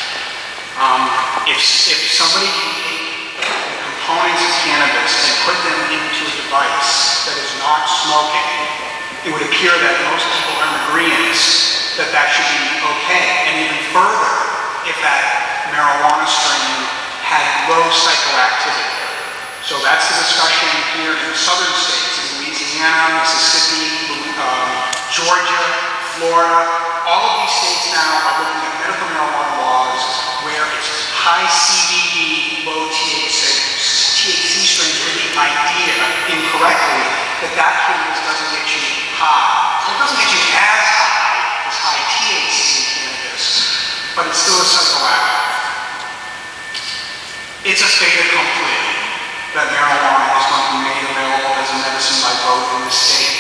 If if somebody can take the components of cannabis and put them into a device that is not smoking, it would appear that most people are in agreement that that should be okay. And even further, if that marijuana strain had low psychoactivity. So that's the discussion here in the southern states, in Louisiana, Mississippi, Georgia, Florida. All of these states now are looking at medical marijuana laws where it's high CBD, low THC strains with the idea, incorrectly, that that cannabis doesn't get you high. So it doesn't get you as high as high THC cannabis, but it's still a psychoactive. It's a fait accompli that marijuana is going to be made available as a medicine by vote in the state.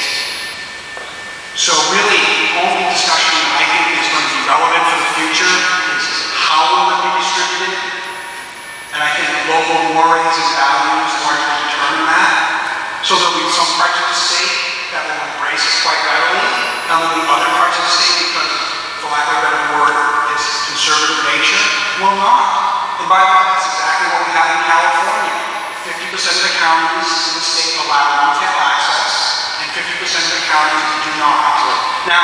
So really, the only discussion I think is going to be relevant for the future is how will it be distributed? And I think local mores and values are going to determine that. So there'll be some parts of the state that will embrace it quite readily, and there'll be other parts of the state because, for lack of a better word, its conservative nature will not. And by the way, that's exactly what we have in California. 50% of the counties in the state allow retail access, and 50% of the counties do not. Now,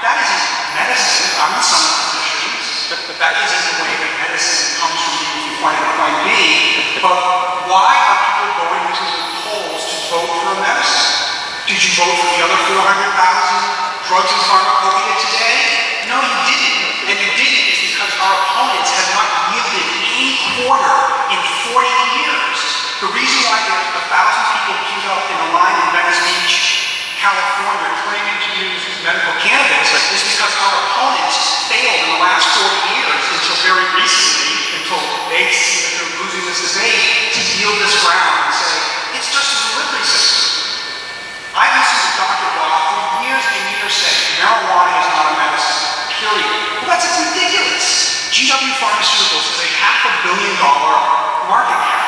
that isn't medicine. I'm in some positions. That isn't the way that medicine comes from point A to point B. But why are people going to the polls to vote for a medicine? Did you vote for the other 400,000 drugs and pharmacopoeia today? No, you didn't. And you didn't is because our opponents have not yielded any quarter in 40 years. The reason why there's 1,000 people queued up in a line in Venice Beach, California, claiming to use medical cannabis is because our opponents failed in the last 40 years until very recently, until they see that they're losing this debate, to yield this ground and say, it's just a delivery system. I've listened to Dr. Voth for years and years say, marijuana is not a medicine, period. Well, that's ridiculous. GW Pharmaceuticals is a $500 million market cap.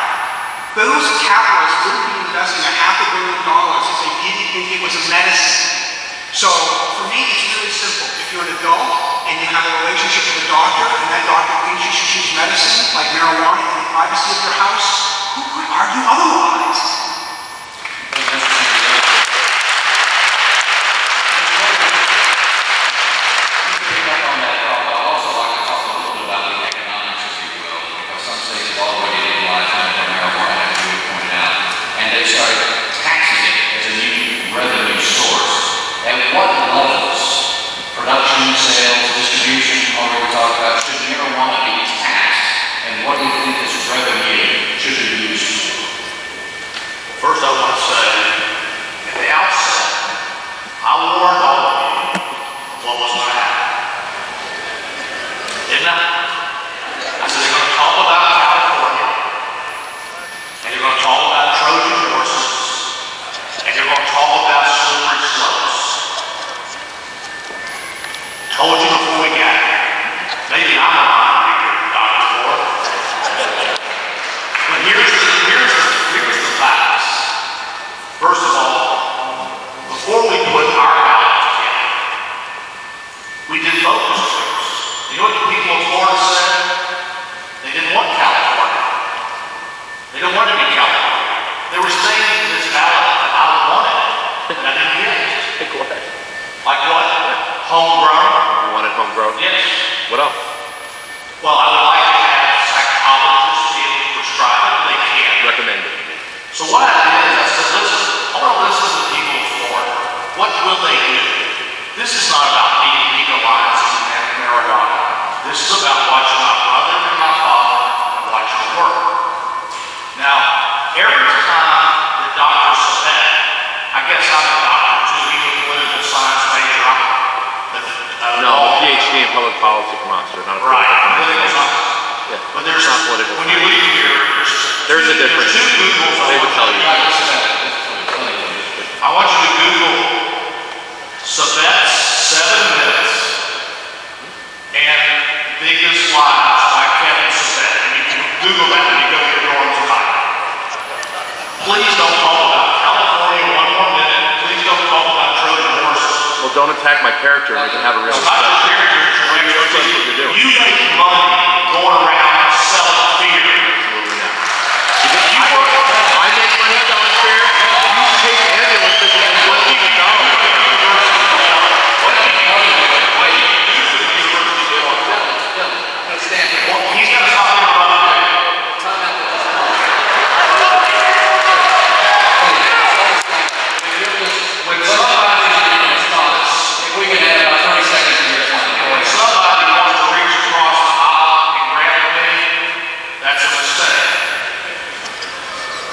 Those capitalists wouldn't be investing $500 million if they didn't think it was a medicine. So, for me, it's really simple. If you're an adult and you have a relationship with a doctor, and that doctor thinks you should choose medicine, like marijuana, in the privacy of your house, who could argue otherwise? Sales, distribution, already talked about, should marijuana be taxed, and what do you think this revenue should be used for? First, I want to say, at the outset, I warned all of you what was going to happen. Didn't I? I said they're going to talk about California, and they're going to talk about Trojan horses, and they're going to talk about slippery slopes. Told you before we got here. Maybe I'm a mind reader, Dr. Voth. But here's the facts. First of all, before we put our ballots together, we did focus groups. You know what the people of Florida said? They didn't want California. They don't want to be California. There were things in this ballot that I wanted that I didn't get. Like what? Like what? Homegrown. You wanted homegrown? Yes. What else? Well, I would like to have psychologists be able to prescribe it, but they can't. Recommend it. So what I did is I said, listen, I want to listen to the people of Florida. What will they do? This is not about me legalizing marijuana. This is about watching my brother and my father and watching them work. Now, every time that Dr. Sabet, I guess I'm a doctor too, he's a political science major. No, PhD in public policy from Oxford, not a political science. Yeah, but there's not political. When you leave here, there's a difference. There's two Googles. They would tell you. I want you to Google Sabet's 7 minutes and biggest lies by Kevin Sabet. And you can Google that when you go to your dorm tonight. Please don't talk about California 1 more minute. Please don't talk about Trojan horses. Well, don't attack my character and we can have a real It's not your character, it's your what you're doing. You make money going around selling fear.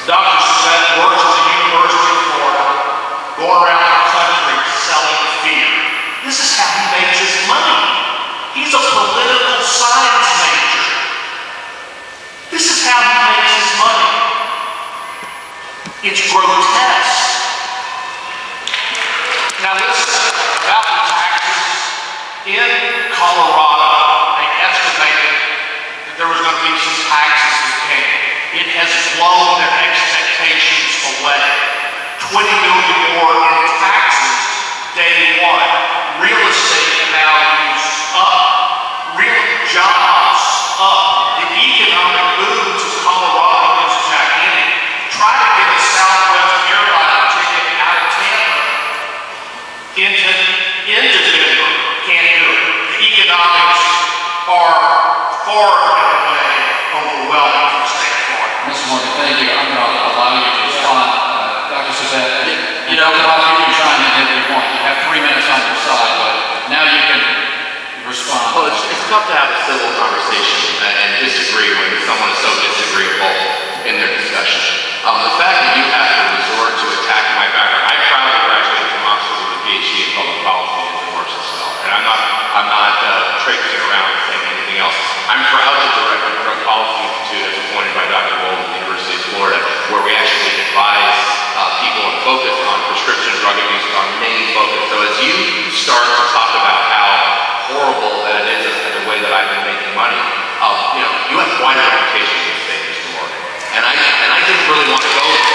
Dr. Sabet works at the University of Florida, going around the country selling fear. This is how he makes his money. He's a political science major. This is how he makes his money. It's grotesque. Now listen, about the taxes. In Colorado, they estimated that there was going to be some taxes that came. It has blown their expectations away. 20 million more in taxes day one. Real estate values up. Real jobs up. The economic booms of Colorado is gigantic. Try to get a Southwest airline ticket out of Tampa into Denver. Can't do it. The economics are far and away overwhelming for the state of Florida. Mr. Morgan, thank you. I'm going to allow you to respond. Dr. Sabet, you know, you can chime in at any point. You have 3 minutes on your side, but now you can respond. Well, it's tough to have a civil conversation and disagree when someone is so disagreeable in their discussion. The fact that you have to resort to attacking my background, I proudly graduated from Oxford with a PhD in public policy and the works itself, and I'm not traipsing around and saying anything else. I'm proud to direct the Drug Policy Institute as appointed by Dr. Wolf at the University of Florida, where we actually advise people and focus on prescription drug abuse, our main focus. So as you start to talk about how horrible that it is and the way that I've been making money, you know, you have quite a reputation in the state, Mr. Morgan, and I didn't really want to go there.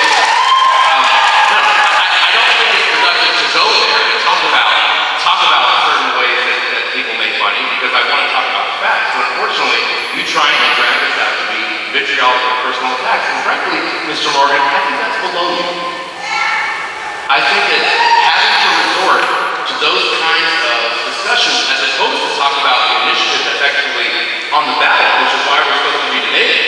No, I don't think it's productive to go there and talk about certain ways that people make money, because I want to talk about the facts. But unfortunately, you try and drag this out to be vitriolic and personal attacks. And frankly, Mr. Morgan, I think that's below you. I think that having to resort to those kinds of discussions as opposed to talk about the initiative that's actually on the ballot, which is why we're supposed to be debating.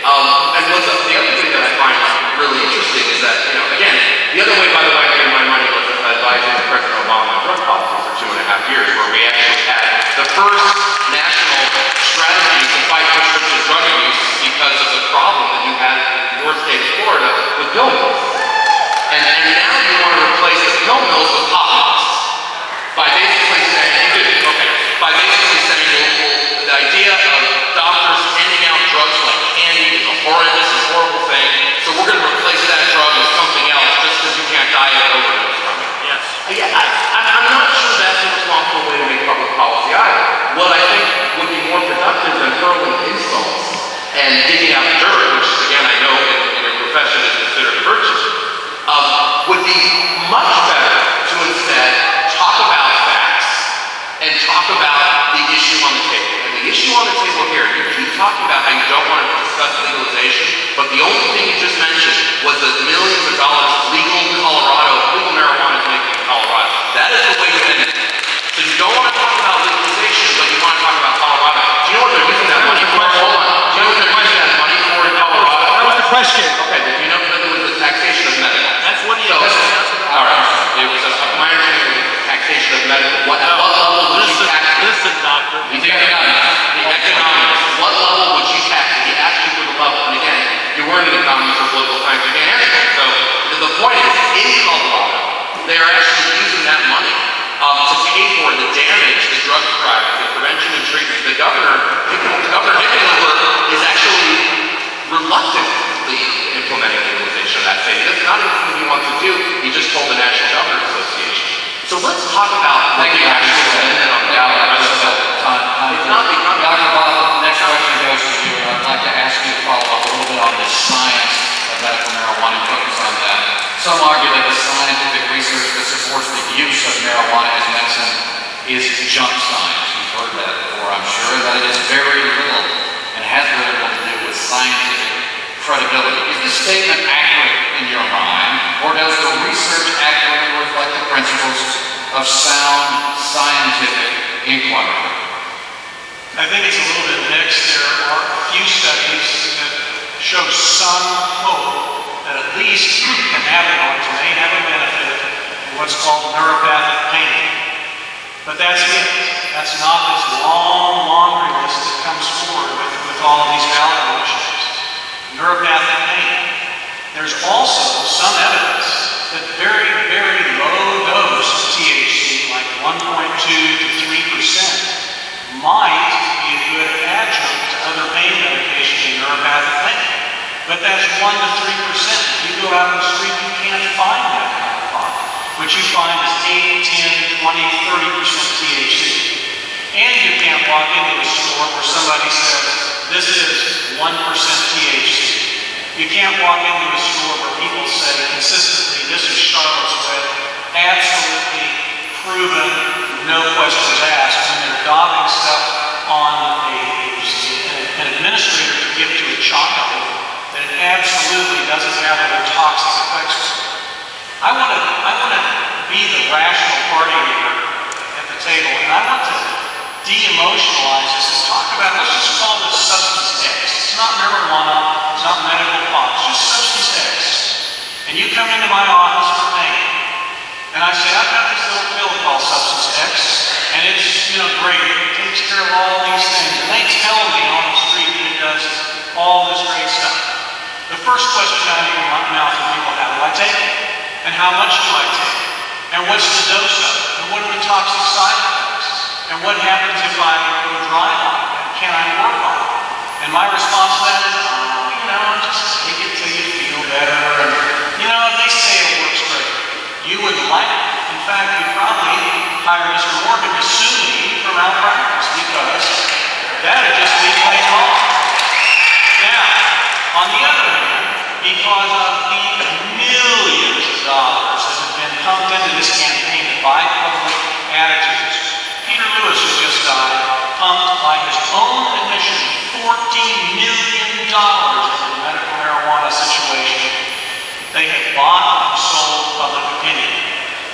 And the other thing that I find really interesting is that, you know, again, the other way, by the way, I made my money was advising President Obama on drug policy for 2.5 years, where we actually had the first national strategy to fight prescription drug abuse because of the problem that you had in your state of Florida with pill mills. And now you want to replace the pill mills with pot mills by basically saying, well, the idea of doctors handing out drugs like candy is a horrible thing, so we're going to replace that drug with something else just because you can't die of overdose from it. Yes. Yeah, I'm not sure that's a responsible way to make public policy either. What I think would be more productive than hurling insults and digging out the dirt, which again I know in your profession is considered a virtue, would be much better to instead talk about facts and talk about the issue on the table. And the issue on the table here, you keep talking about how you don't want to discuss legalization, but the only thing you just mentioned was the millions of dollars legal marijuana is making in Colorado. That is the way to end it. So you don't want to talk about legalization, but you want to talk about Colorado. Do you know what they're using that money for? Hold on. Do you know what they're using that money for in Colorado? That was the question. Okay, do you know that it was the taxation of medical? That's what he So, all right. It was my understanding was the taxation of medical. What level would you tax it? Listen, doctor. The economics. What level would you tax it? He asked you for the level. And again, you weren't an economist or political science, you can't answer it. So the point is, in Colorado, they are actually using that money to pay for the damage, the drug crimes, the prevention and treatment. Governor Hickenlooper is actually reluctantly implementing legalization of that state. That's not even something he wants to do. He just told the National Governors Association. So let's talk about what the actual amendment on the ballot. It's not becoming. Dr. Voth, the next question goes to you, and I'd like to ask you to follow up a little bit on the science of medical marijuana and focus on that. Some argue that the scientific research that supports the use of marijuana as medicine is junk science. You've heard that before, I'm sure, and that it is very little and has very little to do with scientific credibility. Is this statement accurate in your mind, or does the research accurately reflect the principles of sound scientific inquiry? I think it's a little bit mixed. There are a few studies that show some hope that at least cannabinoids may have a benefit in what's called neuropathic pain. But that's it. That's not this long laundry list that comes forward with all of these ballot initiatives. Neuropathic pain. There's also some evidence that very, very low dose THC, like 1.2 to 3%, might be a good adjunct to other pain medication in neuropathic pain. But that's 1 to 3%. If you go out on the street, you can't find that kind of product. What you find is 8, 10, 20, 30% THC. And you can't walk into a store where somebody says, this is 1% THC. You can't walk into a store where people say consistently, this is Charlotte's Web, absolutely proven, no questions asked, when they're daubing stuff on an administrator to give to a child that it absolutely doesn't have other toxic effects. I want to be the rational party here at the table, and I want to de-emotionalize this and talk about, let's just call this substance X. It's not marijuana, it's not medical pot, it's just substance X. And you come into my office for pain, and I say, I've got this little pill called substance X, and it's, great, it takes care of all these things. And they tell me on the street that it does all this great stuff. The first question out of my mouth is, people, how do I take it? And how much do I take? And what's the dose of it? And what are the toxic side effects? And what happens if I go dry on it? And can I work on it? And my response to that is, just take it till you feel better. And, they say it works great. You wouldn't like it. In fact, you'd probably hire Mr. Morgan to sue me for malpractice because that would just be plain wrong. Now, on the other hand, because of the millions of dollars that have been pumped into this campaign to buy public attitudes, Peter Lewis, who just died, pumped by his own admission $14 million into the medical marijuana situation. They have bought and sold public opinion.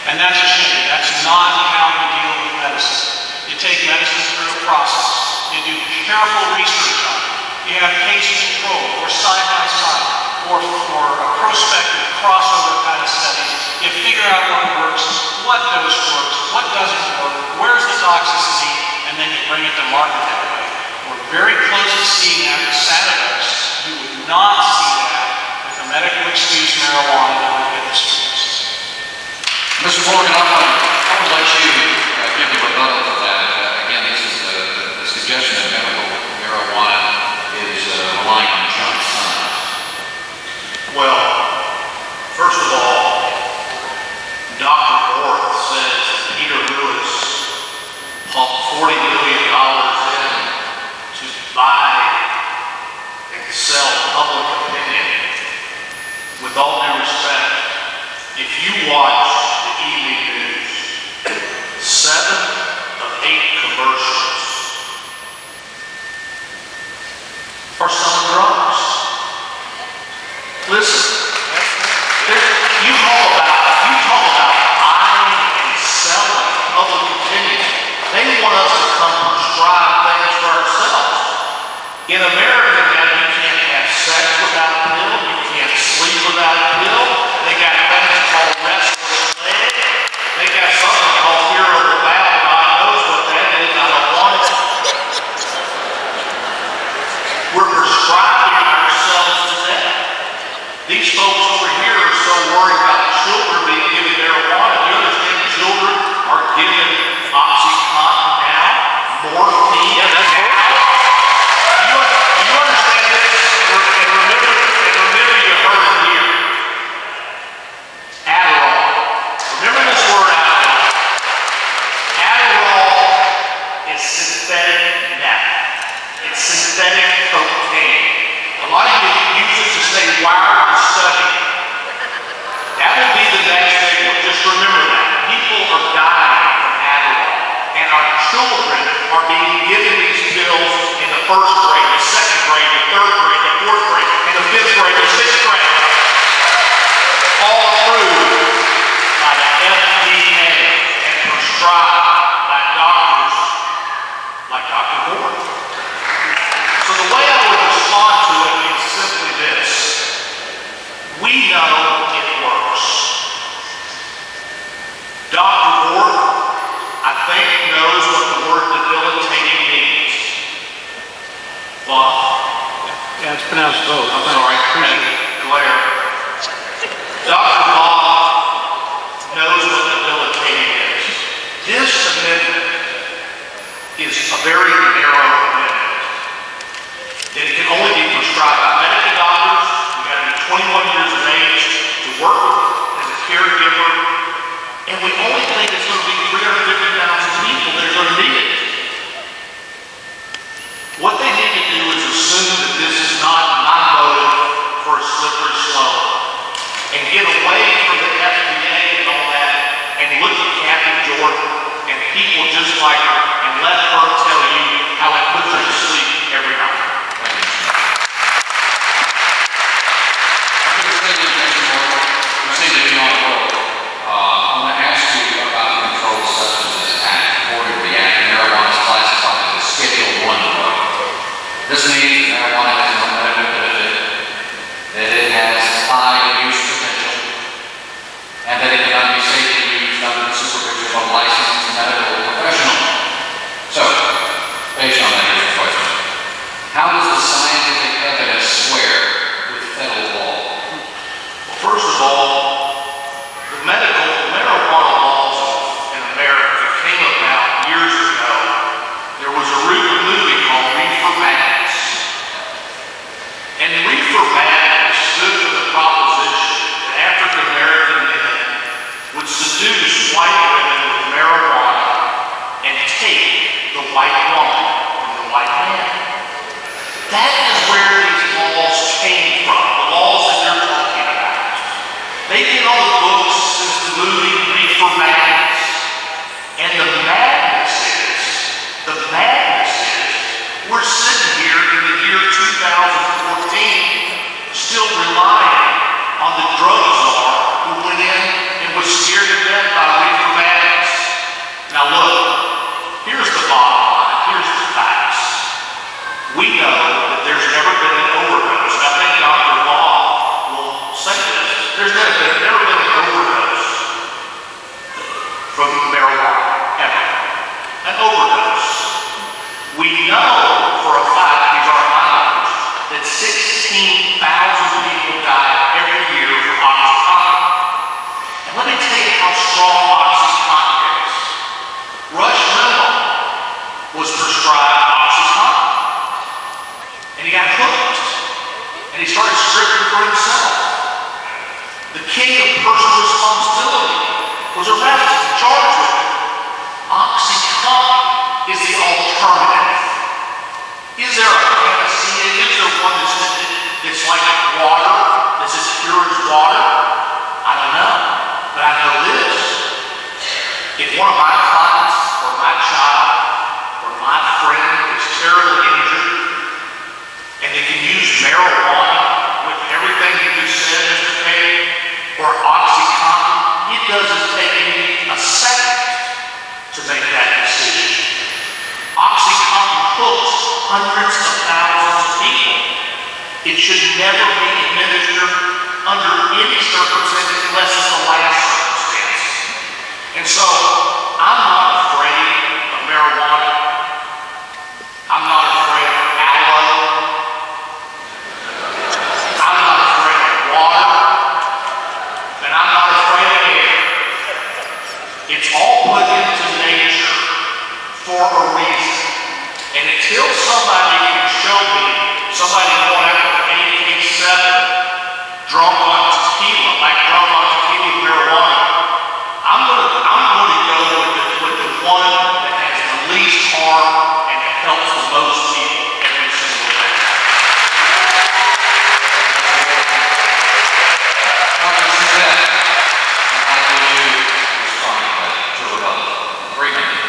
And that's a shame. That's not how you deal with medicine. You take medicine through a process. You do careful research on it. You have case control, or side-by-side, or a prospective crossover kind of studies. You figure out what works, what dose works, what doesn't work, where's the toxicity, and then you bring it to market that way. We're very close to seeing that with Sabet. You would not see that with the medical excuse marijuana that would hit the streets. Mr. Morgan, I would like you to give a rebuttal to that. Again, this is the suggestion that medical marijuana is relying on junk science. Well, first of all, Dr. Voth says Peter Lewis pumped $40 million in to buy and sell public opinion. With all due respect, if you watch the evening news, 7 of 8 commercials are selling drugs. Listen, you talk about buying and selling public opinion. They want us to come prescribe things for ourselves. In America now, you can't have sex without a pill. You can't sleep without a pill. They got things called restless leg. They got something called fear of the battle. God knows what that is. I don't want it. We're prescribing ourselves to that. These folks over here are so worried about children being given marijuana. Do you understand children are given OxyContin now? Morphine now? Do you understand this? And remember you heard it here. Adderall. Remember this word Adderall. Adderall is synthetic meth. It's synthetic cocaine. A lot of you use it to stay wired and study. That will be the next big one. Just remember that. People are dying from Adderall. And our children are being given these pills in the 1st grade, the 2nd grade, the 3rd grade, the 4th grade, and the 5th grade, the 6th grade. All approved by the FDA and prescribed by doctors like Dr. Voth. So the way I would respond to it is simply this. We know it works. Dr. Voth, I think, knows what the word debilitating means. Voth. Yeah, it's pronounced both. I'm sorry, glare. Madness stood for the proposition that African American men would seduce white women with marijuana and take the white woman from the white man. That is where these laws came from, the laws that they're talking about. They've been on the books since the movie Reefer Madness. And the madness is, we're sitting here in the year 2014, still relying on the drug czar who went in and was scared to death by Reefer Madness. Now look, here's the bottom line, here's the facts. We know that there's never been an overdose. I think Dr. Voth will say this. There's never been an overdose from marijuana, ever. An overdose. We know for a fact, these are my numbers, that 16,000 people die every year from Oxycontin. And let me tell you how strong Oxycontin is. Rush Limbaugh was prescribed Oxycontin. And he got hooked. And he started stripping for himself. The king of personal responsibility was arrested and charged with it. Oxycontin is the alternative. Is there a panacea? Is there one that's like water, that's as pure as water? I don't know. But I know this. If one of my clients, or my child, or my friend is terribly injured, and they can use marijuana with everything you just said, Mr. Payne, or Oxycontin, it doesn't take me a second to make that decision. Oxycontin hooks hundreds of thousands of people. It should never be administered under any circumstance unless it's the last circumstance. And so, I'm not afraid of marijuana. I'm not afraid of aloe. I'm not afraid of water. And I'm not afraid of air. It's all put into nature for a reason. And until somebody can show me somebody going out with AK-7 drunk on tequila, like drunk on tequila with marijuana, I'm going to go with the one that has the least harm and that helps the most people every single day. Dr. Sabet, how do you respond to rebuttal? 3 minutes.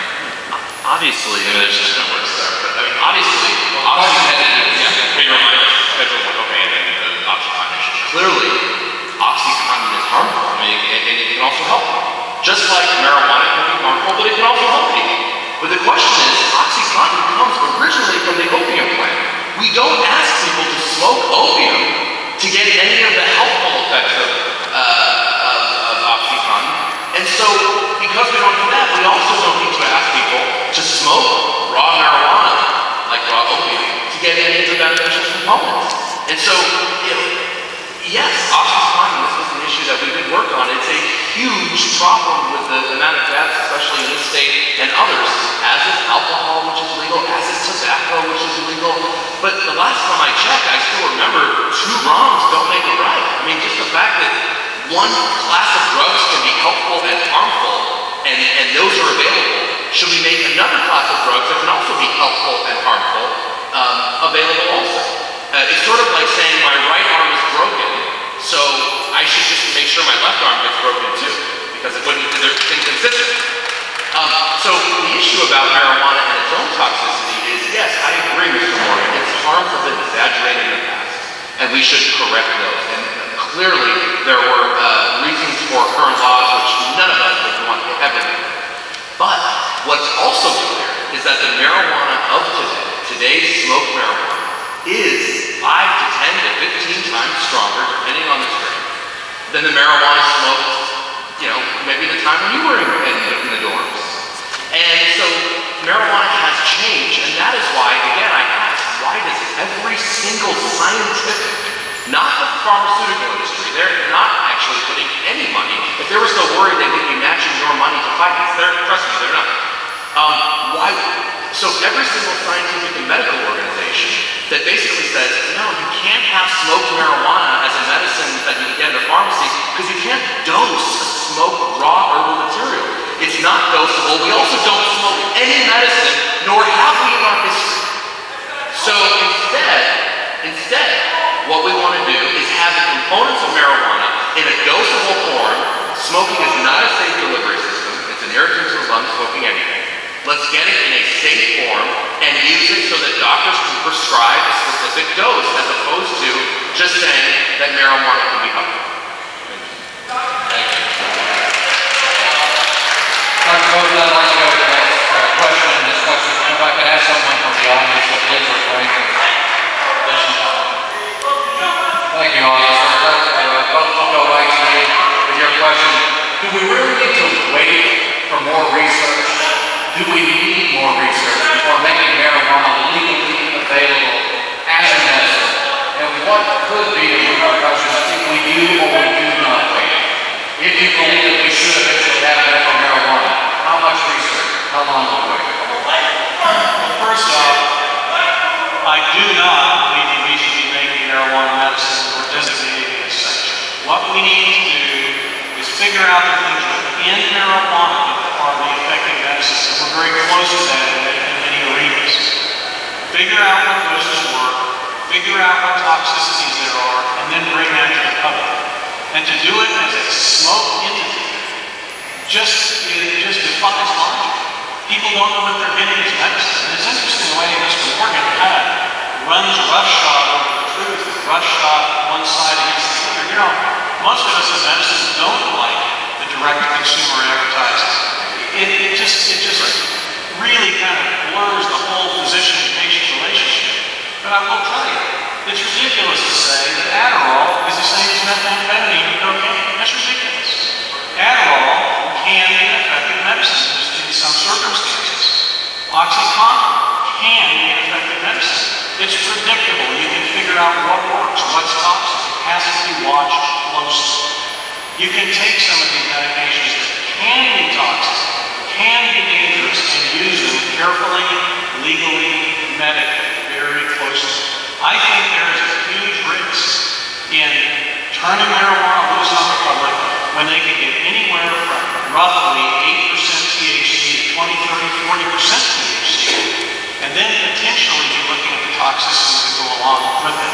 Obviously, I mean, there's just no words there, but I mean, obviously, okay, and then the Oxycontin issue. Clearly, Oxycontin is harmful, I mean, and it can also help. Just like marijuana can be harmful, but it can also help people. But the question is, Oxycontin comes originally from the opium plant. We don't ask people to smoke opium to get any of the helpful effects of Oxycontin. And so, because we don't do that, we also don't need to ask people to smoke raw marijuana, like raw opium, to get any of the beneficial components. And so, yes, Oxycontin, this is an issue that we did work on. It's a huge problem with the amount of deaths, especially in this state and others, as is alcohol, which is legal, as is tobacco, which is illegal. But the last time I checked, I still remember 2 wrongs don't make a right. I mean, just the fact that one class of drugs can be helpful and harmful, and those are available, should we make another class of drugs that can also be helpful and harmful available also? It's sort of like saying my right arm is broken, so I should just make sure my left arm gets broken too, because it wouldn't, they're inconsistent. So the issue about marijuana and its own toxicity is, yes, I agree, Mr. Morgan, its harms have been exaggerated in the past, and we should correct those. And clearly, there were reasons for current laws which none of us would want to ever do. But what's also clear is that the marijuana of today's smoked marijuana, is 5 to 10 to 15 times stronger, depending on the strain, than the marijuana smoked, maybe the time when you were in the dorms. And so marijuana has changed, and that is why, again, I ask, why does every single scientific, not the pharmaceutical industry, they're not actually putting any money. If there was no worry they would be matching your money to fight this, trust me, they're not. So every single scientific and medical organization that basically says, no, you can't have smoked marijuana as a medicine that you get in a pharmacy because you can't dose a smoked raw herbal material. It's not dosable. We also don't smoke any medicine, nor have we in our history. So instead, what we want to do is have the components of marijuana in a dosable form. Smoking is not a safe delivery system. It's an irritant to the lungs, smoking anything. Let's get it in a safe form and use it so that doctors can prescribe a specific dose as opposed to just saying that marijuana can be helpful. Thank you. Dr. Voth, I'd like to go to the next question and discussion. If I could ask someone from the audience to please refrain from Thank you, officer. Both will go right to you with your question. Do we really need to wait for more research? Do we need more research before making marijuana legally available as a medicine? And what could be the repercussions if we do or we do not wait? If you believe that we should eventually have medical marijuana, how much research? How long will we wait? Well, first off, I do not believe that we should be making marijuana medicine or designating it as such. What we need to do is figure out the things within marijuana that are the effective medicines. And we're very close to that in many arenas. Figure out what doses work, figure out what toxicities there are, and then bring that to the public. And to do it as a smoke entity it just defies logic. People don't know what they're getting as medicine. And it's interesting the way Mr. Morgan kind of runs roughshod over the truth, roughshod one side against the other. You know, most of us in medicine don't like the direct-to-consumer advertising. It just really kind of blurs the whole physician-patient relationship. But I will tell you, it's ridiculous to say that Adderall is the same as methamphetamine and cocaine. That's ridiculous. Adderall can be an effective medicine in some circumstances. OxyContin can be an effective medicine. It's predictable. You can figure out what works, what's toxic. It has to be watched closely. You can take some of these medications that can be toxic, can be dangerous, and use them carefully, legally, medically, very closely. I think there is a huge risk in turning marijuana loose on the public when they can get anywhere from roughly 8% THC to 20, 30, 40% THC, and then potentially be looking at the toxicities that go along with it.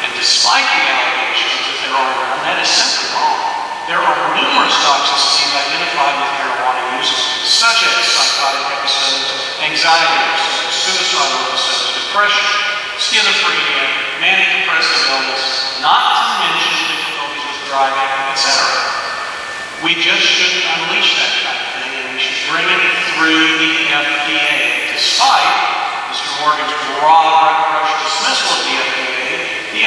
And despite the allegations that there are around, that is simply wrong. There are numerous toxicities identified with marijuana use, such as psychotic episodes, anxiety episodes, suicidal episodes, depression, schizophrenia, manic depressive illness, not to mention difficulties with driving, etc. We just shouldn't unleash that kind of thing, and we should bring it through the FDA. Despite Mr. Morgan's broad brush dismissal of the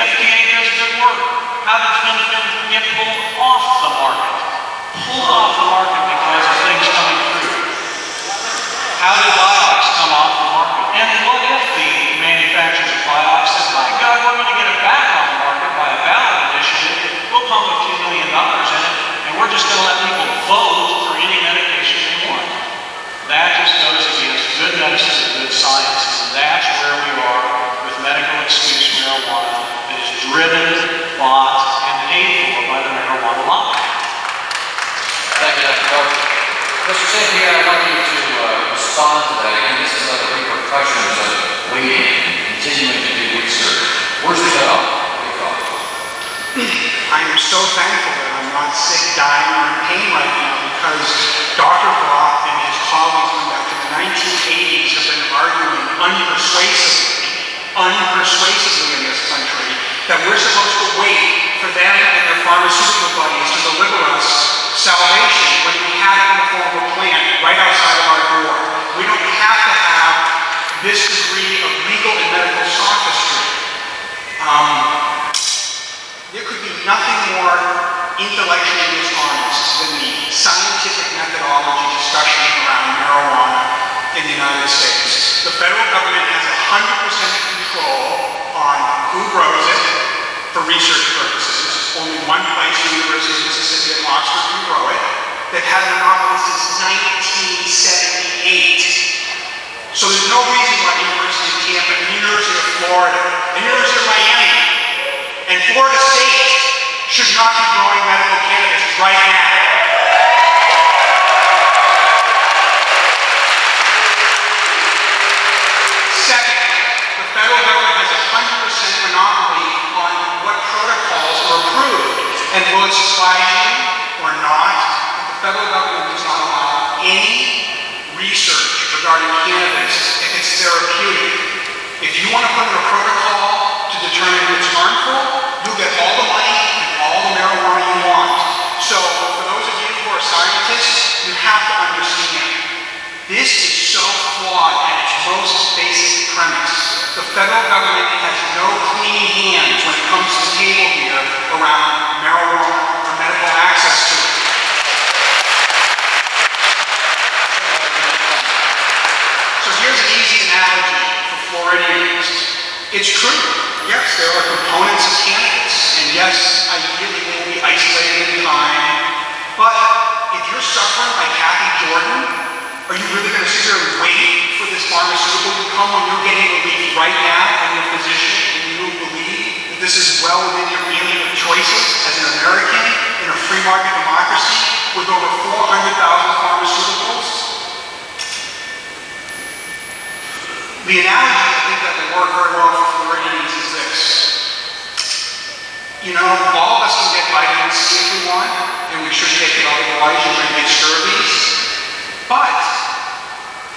FDA does good work. How did fentanyl get pulled off the market? Pulled off the market because of things coming through. How did Vioxx come off the market? And what if the manufacturers of Vioxx said, my God, we're going to get it back on the market by a ballot initiative. We'll pump a few $1 million in it, and we're just going to let people vote for any medication they want. That just goes against good medicine and good science. And that's where we are with medical excuse marijuana that is driven, bought, and paid for by the marijuana lobby. Thank you, Dr. Voth. Mr. St. Pierre, I'd like you to respond to that. Again, this is like the repercussions of waiting and continuing to do research. Where's the cutoff? I am so thankful that I'm not sick, dying, or in pain right now because Dr. Voth and his colleagues going back to the 1980s have been arguing unpersuasively in this country that we're supposed to wait for them and their pharmaceutical buddies to deliver us salvation when we have it in the form of a plant right outside of our door. We don't have to have this degree of legal and medical sophistry. There could be nothing more intellectually dishonest than the scientific methodology discussion around marijuana in the United States. The federal government has 100% control on who grows it for research purposes. Only one place, the University of Mississippi at Oxford, can grow it. They've had a monopoly since 1978. So there's no reason why the University of Tampa, and the University of Florida, and the University of Miami, and Florida State should not be growing medical cannabis right now. Second, the federal government has a 100% monopoly on what protocols are approved. And will it surprise you or not, the federal government does not allow any research regarding cannabis if it's therapeutic. If you want to put in a protocol to determine if it's harmful, you'll get all the money and all the marijuana you want. So for those of you who are scientists, you have to understand, this is so flawed at its most basic premise. The federal government has no clean hands when it comes to the table here around marijuana or medical access to it. So here's an easy analogy for Floridians. It's true. Yes, there are components of cannabis, and yes, ideally they will be isolated in time. But if you're suffering like Kathy Jordan, are you really going to sit here and wait for this pharmaceutical to come when you're getting relief right now and your physician and you believe that this is well within your range of choices as an American in a free market democracy with over 400,000 pharmaceuticals? The analogy I think that will work very well for Floridians is this. You know, all of us can get vitamin C if we want, and we should take it otherwise, you're going to get scurvies. But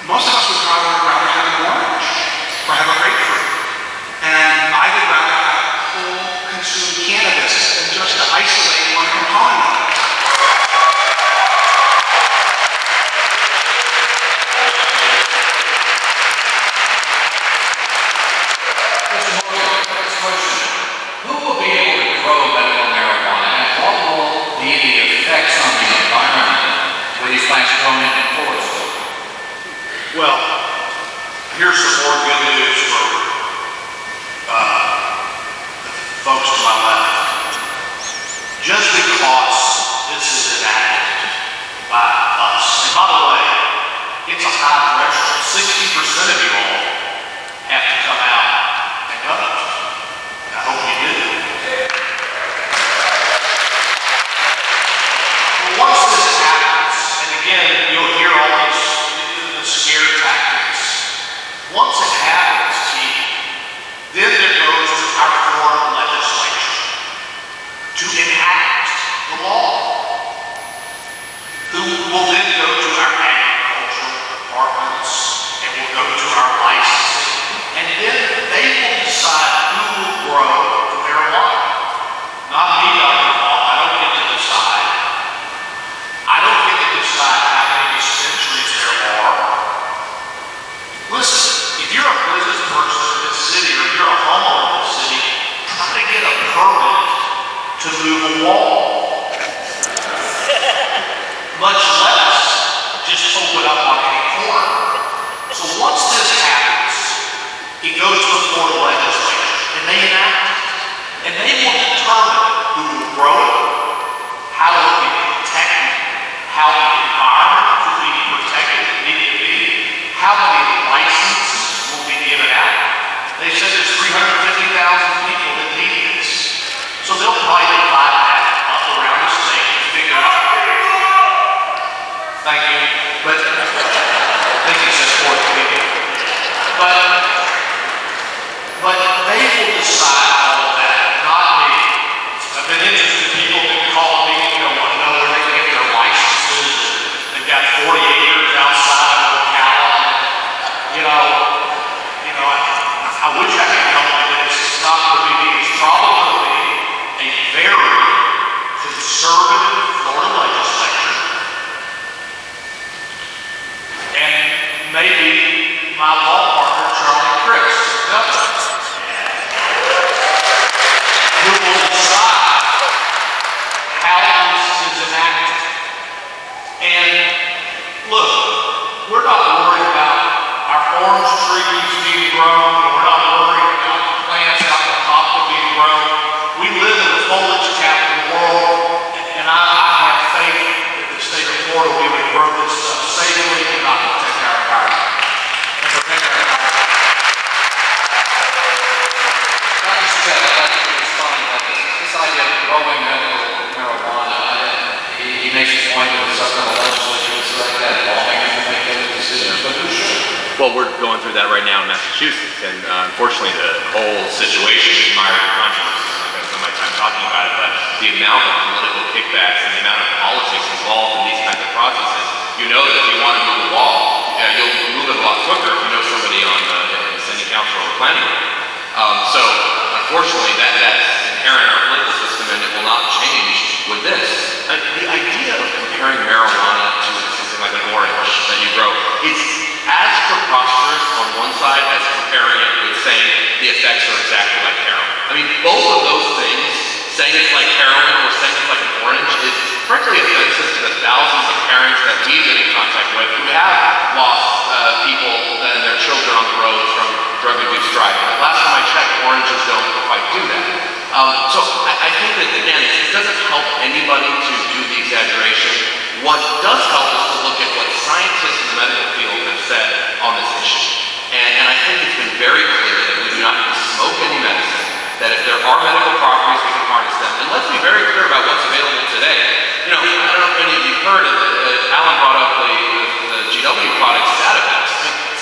most of us would rather have an orange or have a grapefruit. And I would rather have full consumed cannabis than just to isolate one component of it. Who will be able to grow medical marijuana, and what will be the effects on the environment with these plants grown in forest? Well, here's some more good news for folks to my left. Just because this is enacted by us, and by the way, it's a high threshold. 60% of you all have to come out and vote. I hope you do. Well, once this happens, and again, you'll hear all these scare tactics. Once it happens, then there goes to our Florida legislature to enact the law. Who will then go to our agricultural departments and will go to our licensing, and then they will decide who will grow marijuana. Not me, Dr. Voth. I don't get to decide. I don't get to decide how many dispensaries there are. Listen, if you're a business person in this city or if you're a homeowner in this city, try to get a permit to move a wall. Much less just open up on any corner. So once this happens, it goes to the Florida legislature and they enact it. And they will determine who will grow it, how it will be protected, how the environment will be protected if needed to be, how many licenses will be given out. They said there's 350,000 people that need this. So they'll probably divide that up around the state and figure out. Thank you. But thank you, support people. But they will decide all of that, not me. I've been interested in people that call me, want to know where they can get their licenses. They've got 40 acres outside of Ocala. I wish I could help with this. It's not going to be me. It's probably a very conservative Florida legislature. And maybe my law partner, Charlie Crist, governor, who will decide how this is enacted. And look, we're not worried about our orange trees being grown, and we're not worried about the plants out in the top being grown. We live in the foliage capital world, and I growing medical marijuana, he makes his point that it's up to the legislature to like that, lawmakers will make those decisions, but who should? Well, we're going through that right now in Massachusetts, and unfortunately the whole situation is mired in controversy. I'm not going to spend my time talking about it, but the amount of political kickbacks and the amount of politics involved in these kinds of processes, you know that if you want to move a law, you'll move it a lot quicker if you know somebody on the city council or planning board. So unfortunately that's inherent in our political system, and it will not change with this. The idea of comparing marijuana to something like an orange that you grow, it's as preposterous on one side as comparing it with saying the effects are exactly like heroin. I mean, both of those things, saying it's like heroin or saying it's like an orange, is frankly offensive to the thousands of parents that we've been in contact with who have lost people and their children on the road from drug-induced driving. Last time I checked, oranges don't quite do that. So I think that, again, it doesn't help anybody to do the exaggeration. What does help is to look at what scientists in the medical field have said on this issue. And I think it's been very clear that we do not need to smoke any medicine, that if there are medical properties, we can harness them. And let's be very clear about what's available today. You know, I don't know if any of you heard of Alan brought up the GW product, Sabet.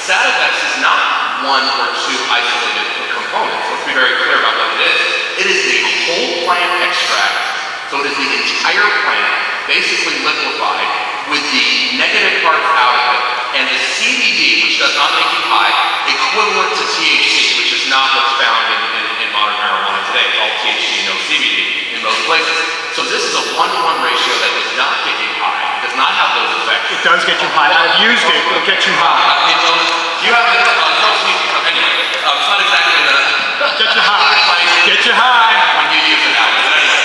Sabet is not one or two isolated components. Let's be very clear about what it is. It is the whole plant extract, so it is the entire plant, basically liquefied, with the negative parts out of it, and the CBD, which does not make you high, equivalent to THC, which is not what's found in modern marijuana today. It's all THC, no CBD in most places. So this is a 1-to-1 ratio that does not get you high. It does not have those effects. It does get you high. I've used it. It'll get you high. You have it anyway. It's not exactly the... Get you high. Get you high. When you use it out. But anyway.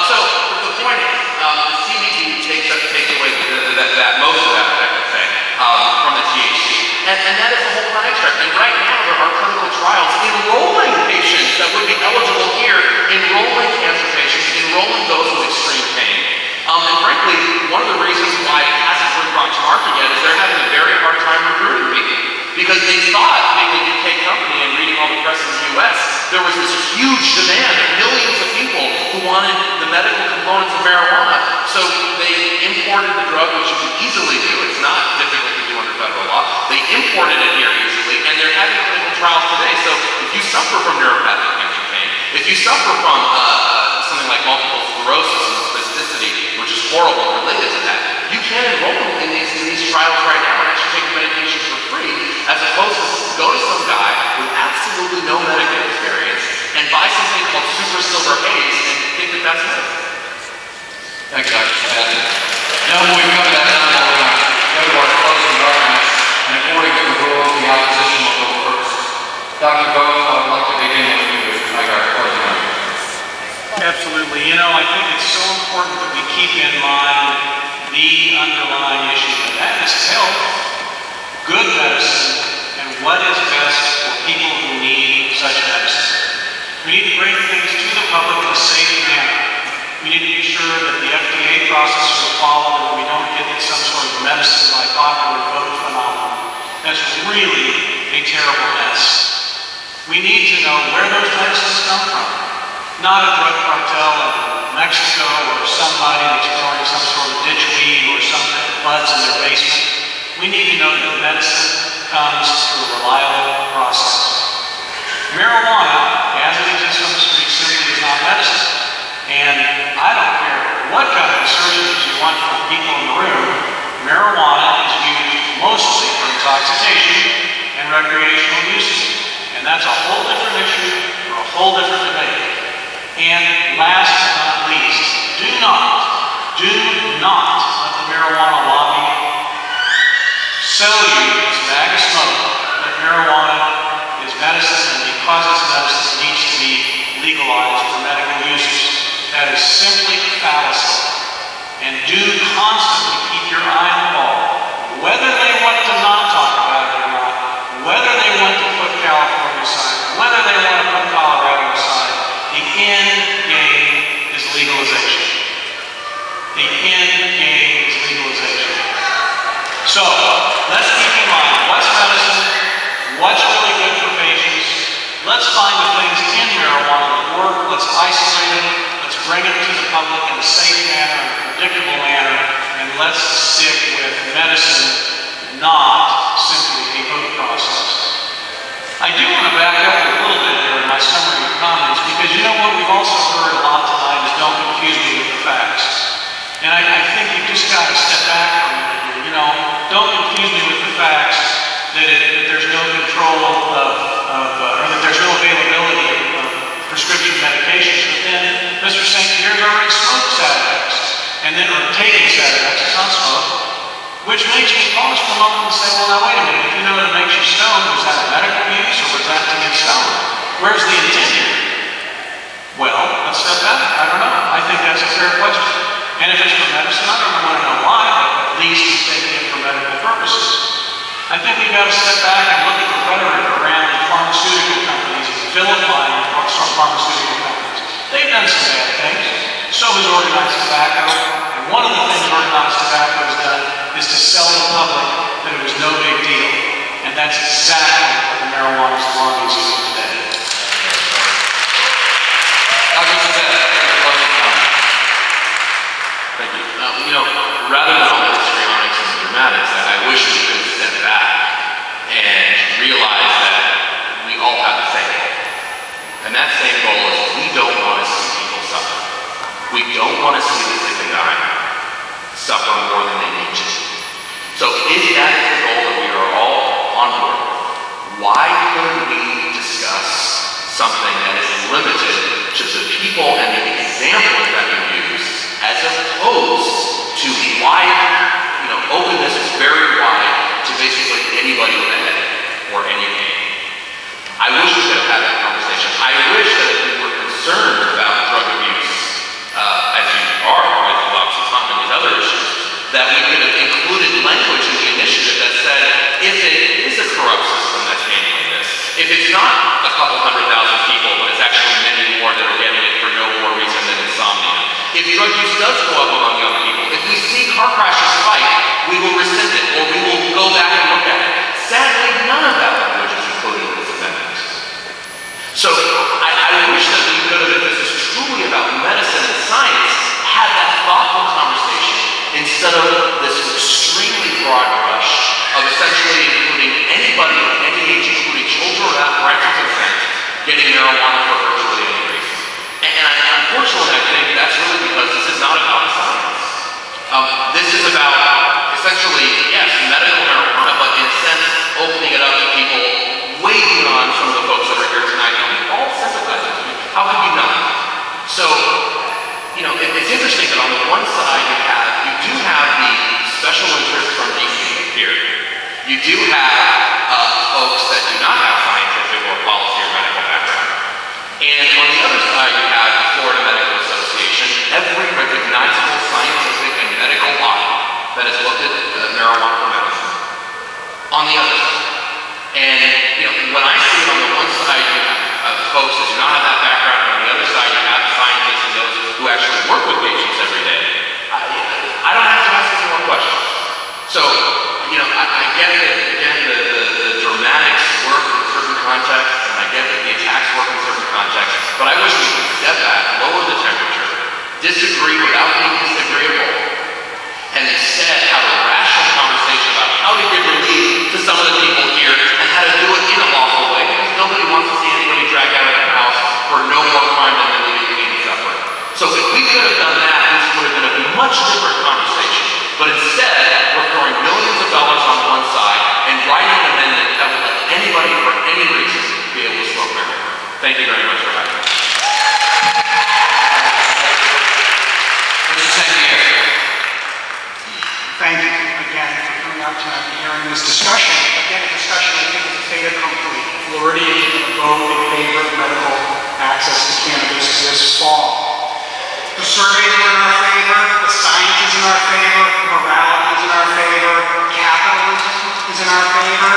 So the point is, the CBD takes away most of that effect, let's say, from the THC. And that is the whole plant extract. And right now there are clinical trials enrolling patients that would be eligible here, enrolling cancer patients, enrolling those with extreme pain. And frankly, one of the reasons why it hasn't been brought to market yet is they're having a very hard time recruiting people. Because they thought, being a UK company and reading all the press in the US, there was this huge demand of millions of people who wanted the medical components of marijuana. So they imported the drug, which you can easily do. It's not difficult to do under federal law. They imported it here easily, and they're having clinical trials today. So if you suffer from neuropathic cancer pain, if you suffer from something like multiple sclerosis and spasticity, which is horrible related to that, you can enroll in these trials right now and actually take the medication for free, as opposed to go to some guy with absolutely no medical experience and buy something called Super Silver Haze and think that that's medicine. Thank you, Dr. Sabet. Gentlemen, we've come to that time where we're going to go to our closing arguments, and according to the rules, the opposition will go first. Dr. Voth, I would like to begin with you to make our closing arguments. Absolutely. You know, I think it's so important that we keep in mind the underlying issue, and that is health, good medicine, and what is best for people who need such medicine. We need to bring things to the public in a safe manner. We need to be sure that the FDA processes are followed and we don't get some sort of medicine by popular vote phenomenon. That's really a terrible mess. We need to know where those medicines come from. Not a drug cartel in Mexico or somebody that's growing some sort of ditchweed or something that buds in their basement. We need to know that medicine comes through a reliable process. Marijuana, as it exists on the street, simply is not medicine. And I don't care what kind of assertions you want from people in the room, marijuana is used mostly for intoxication and recreational uses. And that's a whole different issue for a whole different debate. And last but not least, do not let the marijuana lobby sell you this bag of smoke that marijuana is medicine, and because it's medicine, it needs to be legalized for medical uses. That is simply a fallacy. And do constantly keep your eye on the ball. Whether they want to not talk about it or not, whether they want to put California aside, whether they want to put Colorado aside, the end game is legalization. The end game is legalization. So, let's keep in mind what's medicine, what's really good for patients. Let's find the things in marijuana that work, let's isolate it, let's bring it public in a safe manner, in a predictable manner, and let's stick with medicine, not simply a vote process. I do want to back up a little bit here in my summary of comments, because you know what we've also heard a lot tonight is don't confuse me with the facts. And I think you've just got to step back for a minute here. You know, don't confuse me with the facts that there's no control or that there's no availability of prescription medications, but then Mr. St. Pierre's already smoked Sabex, and then taking Sabex, it's not smoke, which makes me pause for a moment and say, well, now wait a minute, if you know that it makes you stoned, was that medical use or was that to get stoned? Where's the intent here? Well, let's step back. I don't know. I think that's a fair question. And if it's for medicine, I don't want to know why, but at least he's taking it for medical purposes. I think we've got to step back and look at the rhetoric around the pharmaceutical companies and vilifying pharmaceutical companies. They've done some bad things. So has organized tobacco. And one of the things organized tobacco has done is to sell the public that it was no big deal. And that's exactly what the marijuana lobbies are doing today. Dr. Sabet, closing comment. Thank you. You know, rather than all the histrionics and dramatics, I wish we could step back and realize that we all have the same goal. And that same goal is we don't want to see people suffer. We don't want to see the sick and dying suffer more than they need to. So if that is the goal that we are all on board, why couldn't we discuss something that is limited to the people and the examples that we use, as opposed to wide, openness is very wide to basically anybody with a head or any pain. I wish we could have had that conversation. I wish that if we were concerned about drug abuse, as you are with oxycontin and these other issues, that we could have included language in the initiative that said, if it is a corrupt system that's handling this, if it's not a couple 100,000 people, but it's actually many more that are getting it for no more reason than insomnia, if drug use does go up among young people, if we see car crashes spike, we will rescind it, or we will go back and look at it. Sadly, none of that language is included in this amendment. So I wish that we could have, if this is truly about medicine and science, had that thoughtful conversation instead of this extremely broad brush of essentially including anybody of any age, including children without parental consent, getting marijuana for virtually any reason. And unfortunately, I think that's really because this is not about science. This is about essentially, yes, medical marijuana, but in a sense, opening it up to people way beyond some of the folks that are here tonight. And we all sympathize with you. How could you not? So, it's interesting that on the one side you do have the special interest from DC here. You do have folks that do not have scientific or policy or medical background. And on the other side you have the Florida Medical Association, every recognizable scientific and medical body that has looked at marijuana for medicine. On the other side. And, when I see it on the one side you have folks that do not have that background, and on the other side you have scientists and those who actually work with patients every day, I don't have to ask any more questions. So, I get that, again, the dramatics work in certain contexts, and I get that the attacks work in certain contexts, but I wish we could step back, lower the temperature, disagree without being disagreeable, and instead have a rational conversation about how to give relief to some of the people here and how to do it in a lawful way, because nobody wants to see anybody dragged out of their house for no more crime than relieving pain and suffering. So if we could have done that, this would have been a much different conversation. But instead, we're throwing millions of dollars on one side and writing an amendment that would let anybody for any reason be able to smoke marijuana. Thank you very much for having me. Mr. St. Pierre. Thank you again for coming out tonight and hearing this discussion. Again, a discussion I think is a fait accompli. Floridians are going to vote in favor of medical access to cannabis this fall. The surveys are in our favor, the science is in our favor, morality is in our favor, capitalism is in our favor.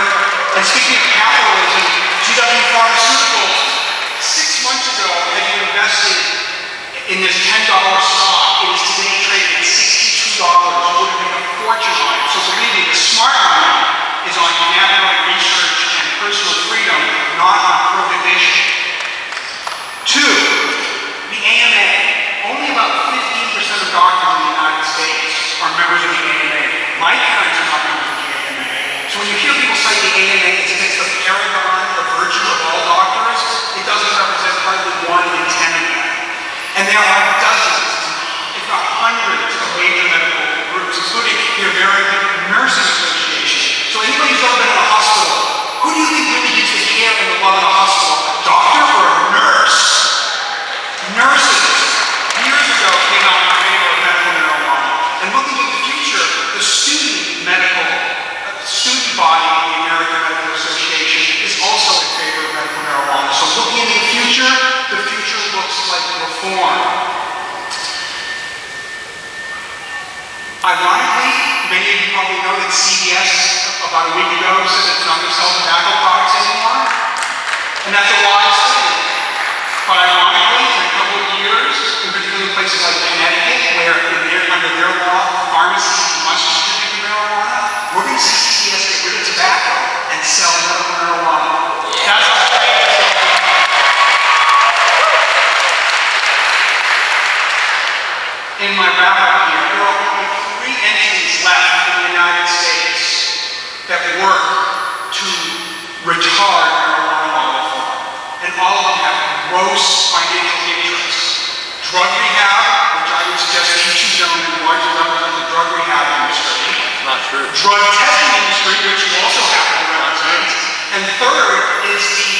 And speaking of capitalism, GW Pharmaceuticals, 6 months ago, had you invested in this $10 stock, it is today trading at $62. You would have made a fortune on it. So believe me, the smart money is on cannabinoid research and personal freedom, not on prohibition. 2, the AMA. Only about 15 in my wrap-up here, there are only 3 entities left in the United States that work to retard marijuana law reform, and all of them have gross financial interests. Drug rehab, which I would suggest that you two gentlemen largely represent the drug rehab industry. Not true. Drug testing industry, which you also happen to represent. And third is the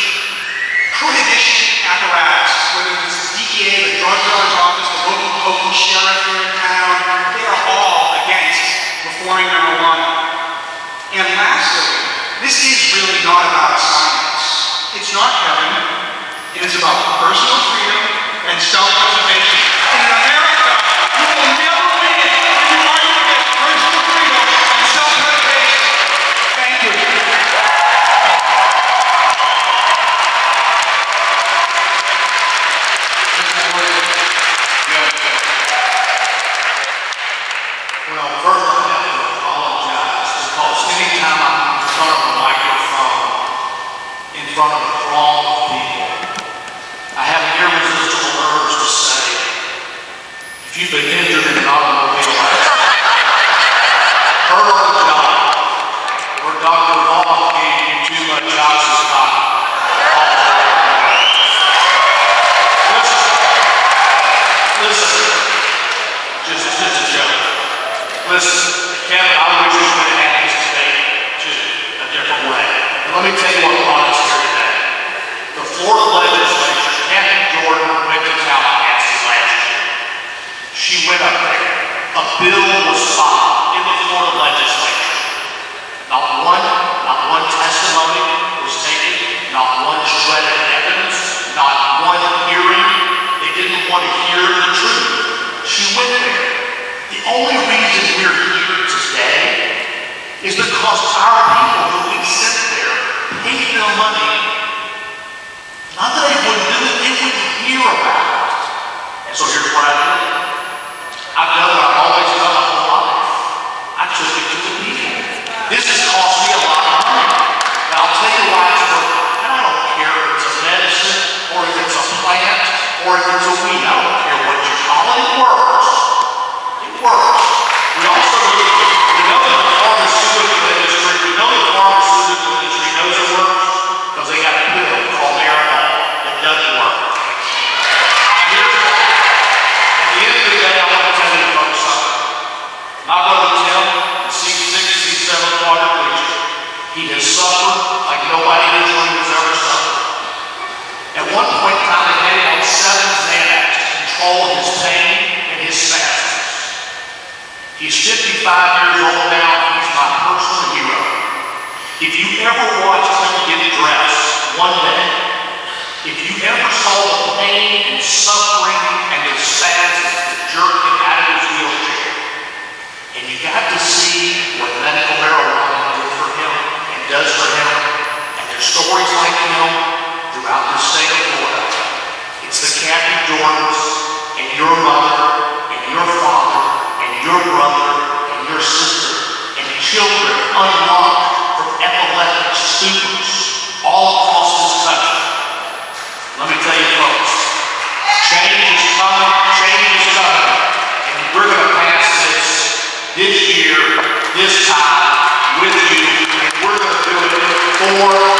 prohibition apparatus, whether it's the DEA, the drug dealer's office, the local pokey sheriff here in town, they are all against reforming marijuana. And lastly, this is really not about science. It's not heaven. It is about personal freedom and self-preservation. And in America, you will never win if you argue against personal freedom and self-preservation. Thank you. Well, first I have to apologize because anytime I'm in front of a microphone, in front of a throng of people, I have an irresistible urge to say, if you've been injured in an automobile accident, hurt on the job, or Dr. Voth gave you too much oxycontin, listen, just a joke. Listen, Kevin, I wish we could have had this debate too, a different way. And let me tell you what brought us here today. The Florida legislature, Kathy Jordan, went to Tallahassee last year. She went up there. A bill was filed in the Florida legislature. Not one testimony was taken, not one shred of evidence, not one hearing. They didn't want to hear the truth. She went there. The only reason we're here today is because our people who we sent there paid their money. Not that they wouldn't do it, they wouldn't hear about it. And so here's what I did. I've done what I've always done my whole life. I took it to the people. This has cost me a lot of money. And I'll tell you why it's worth it. And I don't care if it's a medicine, or if it's a plant, or if it's a weed. I don't care what you call it, it works. Works. We also know that the pharmaceutical industry, knows it works because they got a pill called NORML that doesn't work. At the end of the day, I want to tell you folks something. My brother Tim, C6, C7 quadriplegic, he has suffered like nobody in his room has ever suffered. At one point in time, they had him on 7 Xanax to control his pain and his spasms. He's 55 years old now, and he's my personal hero. If you ever watched him get dressed one day, if you ever saw the pain and suffering and the spasms that jerked him out of his wheelchair, and you got to see what medical marijuana did for him and does for him, and there's stories like him throughout the state of Florida. It's the Kathy Jordans and your mother and your father and your brother and your sister and children unlocked from epileptic stupors all across this country. Let me tell you folks, change is coming, and we're going to pass this year, this time, with you, and we're going to do it for